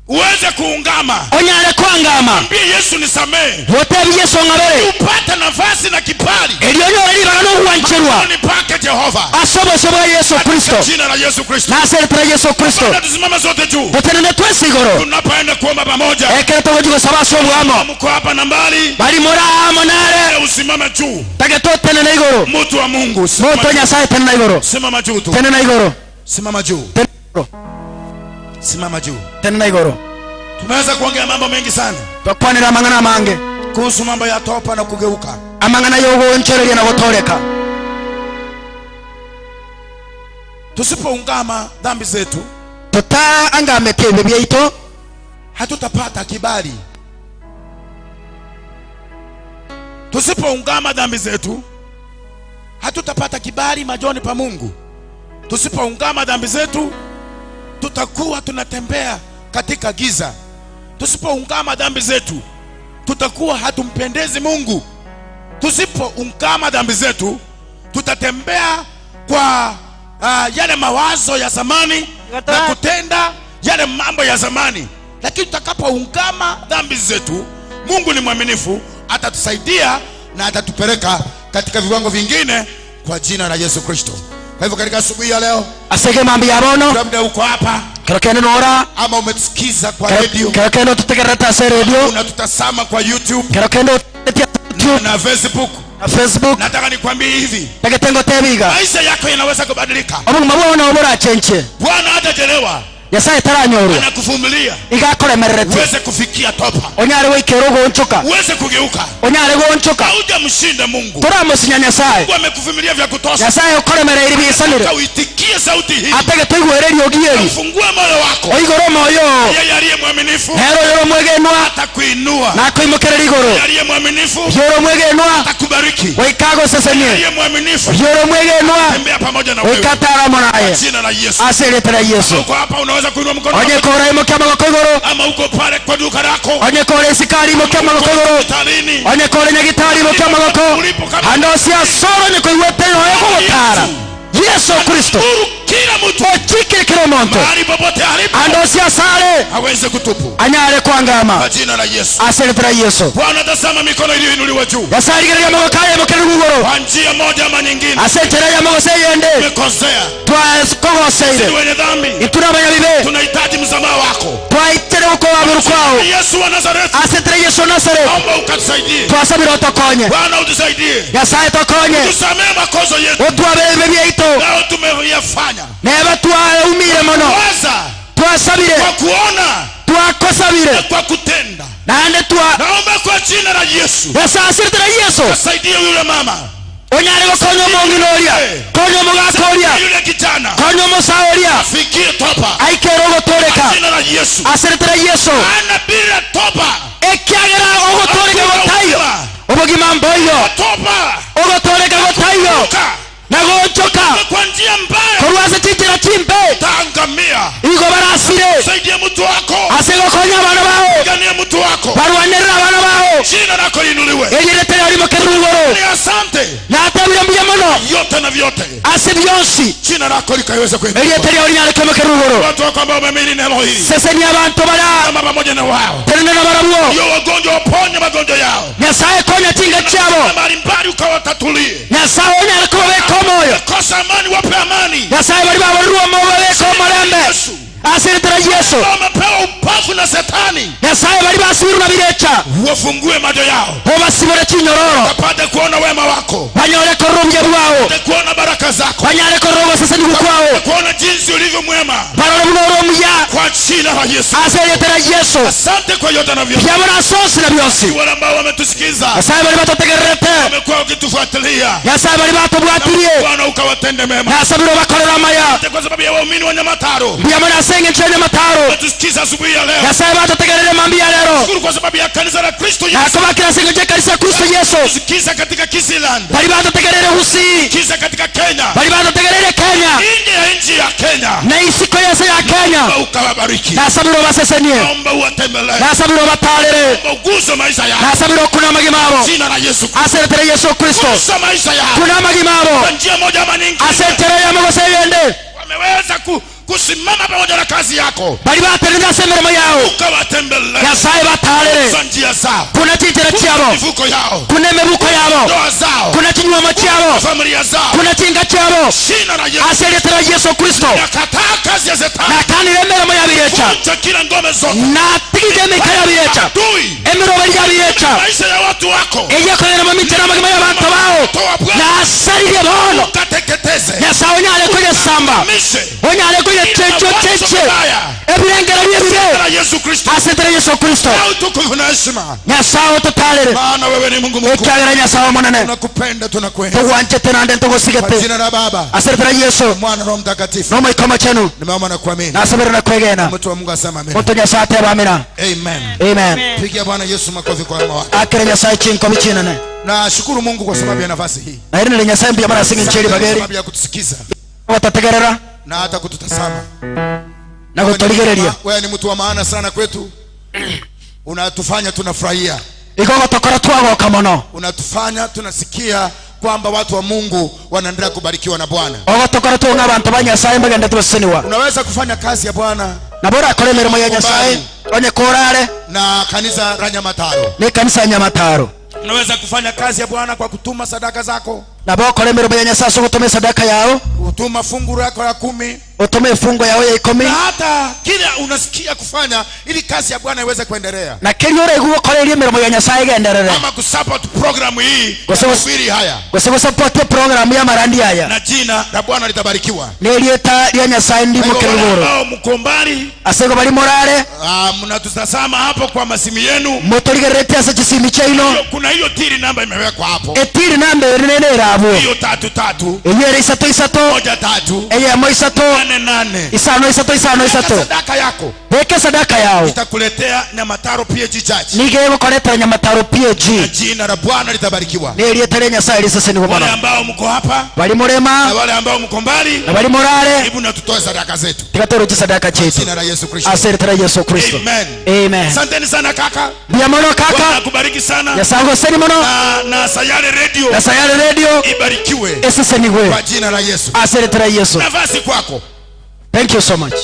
Speaker 6: Uweze kuungama.
Speaker 5: Onyale kwangama.
Speaker 6: Mwambie Yesu nisamehe.
Speaker 5: Wotebi Yesu ngabere.
Speaker 6: Upate nafasi na kibali.
Speaker 5: Elionyo elibano wancherwa.
Speaker 6: Ni pake Jehova.
Speaker 5: Asobo Yesu Kristo.
Speaker 6: Jina la Yesu Kristo.
Speaker 5: Na seretera Yesu Kristo.
Speaker 6: Tusimame zote juu.
Speaker 5: Botenene twesigoro.
Speaker 6: Tunapoenda kuomba pamoja.
Speaker 5: Eketo gojugo sabaso bwamo.
Speaker 6: Mko hapa na mbali.
Speaker 5: Bali mora amonare.
Speaker 6: Usimame juu.
Speaker 5: Tageto tenene igoro.
Speaker 6: Mtu wa Mungu.
Speaker 5: Moto Nyasaye tenene igoro.
Speaker 6: Simama juu tu.
Speaker 5: Tenene igoro.
Speaker 6: Simama juu. Simama juu.
Speaker 5: Tenene igoro.
Speaker 6: Tumeweza kuongea mambo mengi sana.
Speaker 5: Tokwanira amangana mange.
Speaker 6: Kuhusu mambo ya topa na kugeuka.
Speaker 5: Amangana yogo nchereria na gutoreka.
Speaker 6: Tusipoungama dhambi zetu,
Speaker 5: angame tebe byaito,
Speaker 6: hatutapata kibali. Tusipoungama dhambi zetu, hatutapata kibali machoni pa Mungu. Tusipoungama dhambi zetu, tutakuwa tunatembea katika giza. Tusipoungama dhambi zetu, tutakuwa hatumpendezi Mungu. Tusipoungama dhambi zetu, tutatembea kwa yale mawazo ya zamani na kutenda yale mambo ya zamani. Lakini tutakapoungama dhambi zetu, Mungu ni mwaminifu, atatusaidia na atatupeleka katika viwango vingine kwa jina la Yesu Kristo. Kwa hivyo katika asubuhi ya leo,
Speaker 5: asege mambi yabono,
Speaker 6: labda uko hapa
Speaker 5: kerekene nora,
Speaker 6: ama umetusikiza kwa radio,
Speaker 5: kerekene tutegereta se radio,
Speaker 6: unatutazama kwa YouTube,
Speaker 5: kerekene
Speaker 6: na Facebook. Nataka nikwambie hivi,
Speaker 5: tegetengo tebiga,
Speaker 6: maisha yako yanaweza kubadilika.
Speaker 5: Omungu mabona obora chenche.
Speaker 6: Bwana hatajelewa.
Speaker 5: Nyasaye taranyoru.
Speaker 6: Anakuvumilia.
Speaker 5: Igakoremererete.
Speaker 6: Uweze kufikia topa.
Speaker 5: Onyare wikero gonchoka.
Speaker 6: Uweze kugeuka.
Speaker 5: Onyare gonchoka.
Speaker 6: Hujamshinda Mungu.
Speaker 5: Turamusinya Nyasaye.
Speaker 6: Mungu amekuvumilia vya kutosha.
Speaker 5: Nyasaye ukoremerera ibisanire.
Speaker 6: Uitikie sauti hii.
Speaker 5: Atege tuigwereri ogiyeri.
Speaker 6: Ufungua moyo wako.
Speaker 5: Oigoro moyo.
Speaker 6: Yeye aliye mwaminifu.
Speaker 5: Hero yoro mwegenwa.
Speaker 6: Atakuinua.
Speaker 5: Na kuimukerera igoro.
Speaker 6: Yeye aliye mwaminifu.
Speaker 5: Yoro mwegenwa.
Speaker 6: Atakubariki.
Speaker 5: Waikago sesenye.
Speaker 6: Yeye aliye mwaminifu.
Speaker 5: Yoro mwegenwa.
Speaker 6: Tembea pamoja na wewe.
Speaker 5: Waikatara monaye.
Speaker 6: Jina la Yesu.
Speaker 5: Aseretera Yesu.
Speaker 6: Uko hapa unaweza kuinua mkono.
Speaker 5: Onye kora imo kama gokogoro.
Speaker 6: Ama uko pale kwa duka lako.
Speaker 5: Onye kora isikari imo kama gokogoro. Onye kora nyagitari imo kama goko. Andosia soro ni kuiweteno yako gotara. Yesu Kristo.
Speaker 6: Kila mtu
Speaker 5: ochike kila muntu
Speaker 6: mahali popote alipo
Speaker 5: andosia sare
Speaker 6: hawezi kutupu
Speaker 5: anyare kwangama
Speaker 6: kwa jina la Yesu.
Speaker 5: Aseretera Yesu.
Speaker 6: Bwana tazama mikono iliyoinuliwa juu.
Speaker 5: Yasarigeria magokaya mukerugoro.
Speaker 6: Kwa njia moja ama nyingine.
Speaker 5: Asetere ya magose yende.
Speaker 6: Tumekosea.
Speaker 5: Twakogoseire.
Speaker 6: Sisi wenye dhambi.
Speaker 5: Iturabanya bibe.
Speaker 6: Tunahitaji msamaha wako.
Speaker 5: Twaitere uko waburu kwao.
Speaker 6: Yesu wa Nazareti.
Speaker 5: Asetere Yesu wa Nazareti.
Speaker 6: Naomba ukatusaidie.
Speaker 5: Twasabira otokonye.
Speaker 6: Bwana utusaidie.
Speaker 5: Yasaye tokonye.
Speaker 6: Tusamehe makosa yetu.
Speaker 5: Otwabebe byeito.
Speaker 6: Leo tumeyafanya.
Speaker 5: Neba twaumire mono. Twasabire.
Speaker 6: Kwa kuona.
Speaker 5: Twakosabire.
Speaker 6: Kwa kutenda.
Speaker 5: Nande
Speaker 6: naomba kwa jina la Yesu.
Speaker 5: Aseretera Yesu.
Speaker 6: Tusaidie yule mama.
Speaker 5: Onyare gokonyo monginoria. Konyo mugakoria.
Speaker 6: Yule kijana.
Speaker 5: Konyo musaoria.
Speaker 6: Afikie topa.
Speaker 5: Aikero gotoreka.
Speaker 6: Kwa jina la Yesu.
Speaker 5: Aseretera Yesu.
Speaker 6: Ana bila topa.
Speaker 5: Ekyagera ogotoreka gotayo. Obogima mboyo.
Speaker 6: Topa.
Speaker 5: Ogotoreka gotayo. Nagonchoka.
Speaker 6: Kwa njia mbaya.
Speaker 5: Korwaze chichira chimbe.
Speaker 6: Tangamia.
Speaker 5: Igo barasire.
Speaker 6: Saidia mtu wako.
Speaker 5: Asego konya bana bao.
Speaker 6: Gania mtu wako.
Speaker 5: Barwanera bana bao.
Speaker 6: Jina lako liinuliwe.
Speaker 5: Ejiretera alimo kerugoro.
Speaker 6: Ni asante.
Speaker 5: Na atabira mmono.
Speaker 6: Yote na vyote.
Speaker 5: Asibionsi.
Speaker 6: Jina lako likaweze kuinuliwa.
Speaker 5: Ejiretera olinyale kama kerugoro.
Speaker 6: Watu wako ambao wameamini neno hili.
Speaker 5: Sasa ni abantu bara.
Speaker 6: Kama pamoja na wao.
Speaker 5: Tena na barabuo.
Speaker 6: Ndio wagonjwa waponye magonjwa yao.
Speaker 5: Nyasaye konya tinga chabo.
Speaker 6: Mbali mbali ukawatatulie.
Speaker 5: Nyasaye onyale ko bekomoyo.
Speaker 6: Kosa amani wape amani.
Speaker 5: Nyasaye bali babaruwa mo beko molembe. Aseretera Yesu
Speaker 6: wamepewa upafu na Shetani
Speaker 5: Nyasaye bali basubiruna birecha
Speaker 6: wafungue macho yao
Speaker 5: obasibore kinyororo
Speaker 6: wapate kuona wema wako
Speaker 5: banyole korumye bwao
Speaker 6: wapate kuona baraka zako
Speaker 5: banyale korogo sasa ni kwao
Speaker 6: kuona jinsi ulivyo mwema
Speaker 5: barolo mnoro muya
Speaker 6: kwa jina la Yesu.
Speaker 5: asayetera Yesu
Speaker 6: Asante kwa yote na vyote
Speaker 5: byabona sosi na byosi
Speaker 6: wale ambao wametusikiza
Speaker 5: Nyasaye bali batotegerete
Speaker 6: wamekuwa wakitufuatilia
Speaker 5: Nyasaye bali batobwatirie
Speaker 6: Bwana ukawatende mema
Speaker 5: nasabiro bakorera maya
Speaker 6: kwa sababu ya waumini wa Nyamataro
Speaker 5: byabona senge nchene Nyamataro
Speaker 6: tusikiza asubuhi ya leo
Speaker 5: Nyasaye batotegerere mambi ya lero
Speaker 6: shukuru kwa sababu ya kanisa la Kristo Yesu
Speaker 5: nakoma kila senge je kanisa ya Kristo Yesu
Speaker 6: tusikiza katika Kisiland
Speaker 5: bali batotegerere husi
Speaker 6: tusikiza katika Kenya
Speaker 5: bali batotegerere Kenya
Speaker 6: nje ya nchi ya Kenya
Speaker 5: na isiko yose ya Kenya
Speaker 6: ukawabariki
Speaker 5: nasabiro basesenie
Speaker 6: naomba uwatembelee
Speaker 5: nasabiro batalere
Speaker 6: naomba uguze maisha yao
Speaker 5: nasabiro kuna magimabo
Speaker 6: jina la Yesu
Speaker 5: aseretere Yesu Kristo
Speaker 6: guza maisha yao
Speaker 5: kuna magimabo
Speaker 6: kwa njia moja ama nyingine
Speaker 5: aseretere ya magose yende
Speaker 6: wameweza kusimama pamoja na kazi yako
Speaker 5: bali batereza semeremo yao
Speaker 6: ukawatembelee
Speaker 5: Nyasaye batalere
Speaker 6: kwa njia zao
Speaker 5: kuna chitera cyabo
Speaker 6: mifuko yao
Speaker 5: kuna mebuko yabo
Speaker 6: ndoa zao
Speaker 5: kuna kinywa cyabo
Speaker 6: familia zao
Speaker 5: kuna kinga cyabo
Speaker 6: jina la Yesu
Speaker 5: aseretere Yesu Kristo
Speaker 6: nakataa kazi ya Shetani
Speaker 5: na kandi remeremo yabirecha
Speaker 6: cha kila ngome zote
Speaker 5: na tigije mikaya birecha
Speaker 6: adui
Speaker 5: emirobe yabirecha
Speaker 6: maisha ya watu wako
Speaker 5: eye koyera mamitera magima y'abantu bao na asarire bono
Speaker 6: kateketeze
Speaker 5: Nyasaye nyale kwenye samba
Speaker 6: mishe
Speaker 5: onyale kwenye checho cheche ebirengera byebire
Speaker 6: la Yesu Kristo
Speaker 5: asetere Yesu Kristo
Speaker 6: au tukufu na heshima
Speaker 5: Nyasaye tutalere
Speaker 6: maana wewe ni Mungu mkuu
Speaker 5: ekyagera Nyasaye monene
Speaker 6: tunakupenda tunakwenda
Speaker 5: tugwanje tenande
Speaker 6: kwa
Speaker 5: tugusigete
Speaker 6: jina la Baba
Speaker 5: asetere Yesu
Speaker 6: Mwana Roho Mtakatifu
Speaker 5: no mwikoma chenu
Speaker 6: nimeomba na kuamini
Speaker 5: nasabira na kwegena
Speaker 6: mtu wa Mungu asema amen
Speaker 5: mtu Nyasaye tabamina
Speaker 6: amen
Speaker 5: amen
Speaker 6: pigia Bwana Yesu makofi kwa wema wake
Speaker 5: akere Nyasaye chinko bichinane
Speaker 6: na shukuru Mungu kwa sababu ya nafasi hii
Speaker 5: na ile Nyasaye mbia mara singi ncheli bageri
Speaker 6: sababu ya kutusikiza
Speaker 5: watategerera
Speaker 6: na hata kututazama
Speaker 5: na kutoligereria
Speaker 6: wewe ni mtu wa maana sana kwetu unatufanya tunafurahia
Speaker 5: iko tokora twago kamono
Speaker 6: unatufanya tunasikia kwamba watu wa Mungu wanaendelea kubarikiwa na Bwana
Speaker 5: ogotokora tunga abantu banyasaye mbagenda tubaseniwa
Speaker 6: unaweza kufanya kazi ya Bwana
Speaker 5: na bora akore mirimo ya Nyasaye onye korare
Speaker 6: na kanisa la Nyamataro
Speaker 5: ni kanisa ya Nyamataro
Speaker 6: unaweza kufanya kazi ya Bwana kwa kutuma sadaka zako
Speaker 5: na bokore mirimo ya Nyasaye so kutume sadaka yao
Speaker 6: utuma fungu lako ya 10
Speaker 5: utume fungo yao ya 10
Speaker 6: na hata kila unasikia kufanya ili kazi ya Bwana iweze kuendelea
Speaker 5: na kile ore gukoreria mirimo ya Nyasaye genderere
Speaker 6: kama kusupport program hii
Speaker 5: kusubiri
Speaker 6: haya
Speaker 5: kwa support program ya marandi haya
Speaker 6: na jina la Bwana litabarikiwa
Speaker 5: nelieta ya Nyasaye ndi mukegoro
Speaker 6: ambao mko mbali
Speaker 5: asego bali morale
Speaker 6: mnatutazama hapo kwa masimu yenu
Speaker 5: motorigerete asa kisimi chaino
Speaker 6: kuna hiyo tiri namba imewekwa hapo
Speaker 5: etiri namba erinene rabo
Speaker 6: hiyo 33
Speaker 5: eyere isato
Speaker 6: 13
Speaker 5: eye mo isato
Speaker 6: 88
Speaker 5: isano isato
Speaker 6: sadaka yako
Speaker 5: weke sadaka yao
Speaker 6: itakuletea Nyamataro PAG Church
Speaker 5: nige koleta Nyamataro PAG
Speaker 6: jina la Bwana litabarikiwa
Speaker 5: nelieta ya Nyasaye lisase ni
Speaker 6: wale
Speaker 5: bwana
Speaker 6: ambao mko hapa
Speaker 5: bali murema
Speaker 6: na wale ambao mko mbali
Speaker 5: na bali morale
Speaker 6: hebu na tutoe sadaka zetu
Speaker 5: tikatoro sadaka chetu
Speaker 6: jina la Yesu Kristo
Speaker 5: asertera Yesu Kristo
Speaker 6: amen
Speaker 5: amen
Speaker 6: asanteni sana kaka
Speaker 5: bia mono
Speaker 6: Bwana
Speaker 5: kaka
Speaker 6: akubariki sana
Speaker 5: Nyasaye seni mono
Speaker 6: na Sayale Radio
Speaker 5: na Sayale Radio
Speaker 6: ibarikiwe
Speaker 5: esese ni
Speaker 6: kwa jina la Yesu
Speaker 5: asertera Yesu
Speaker 6: nafasi kwako
Speaker 5: thank you so much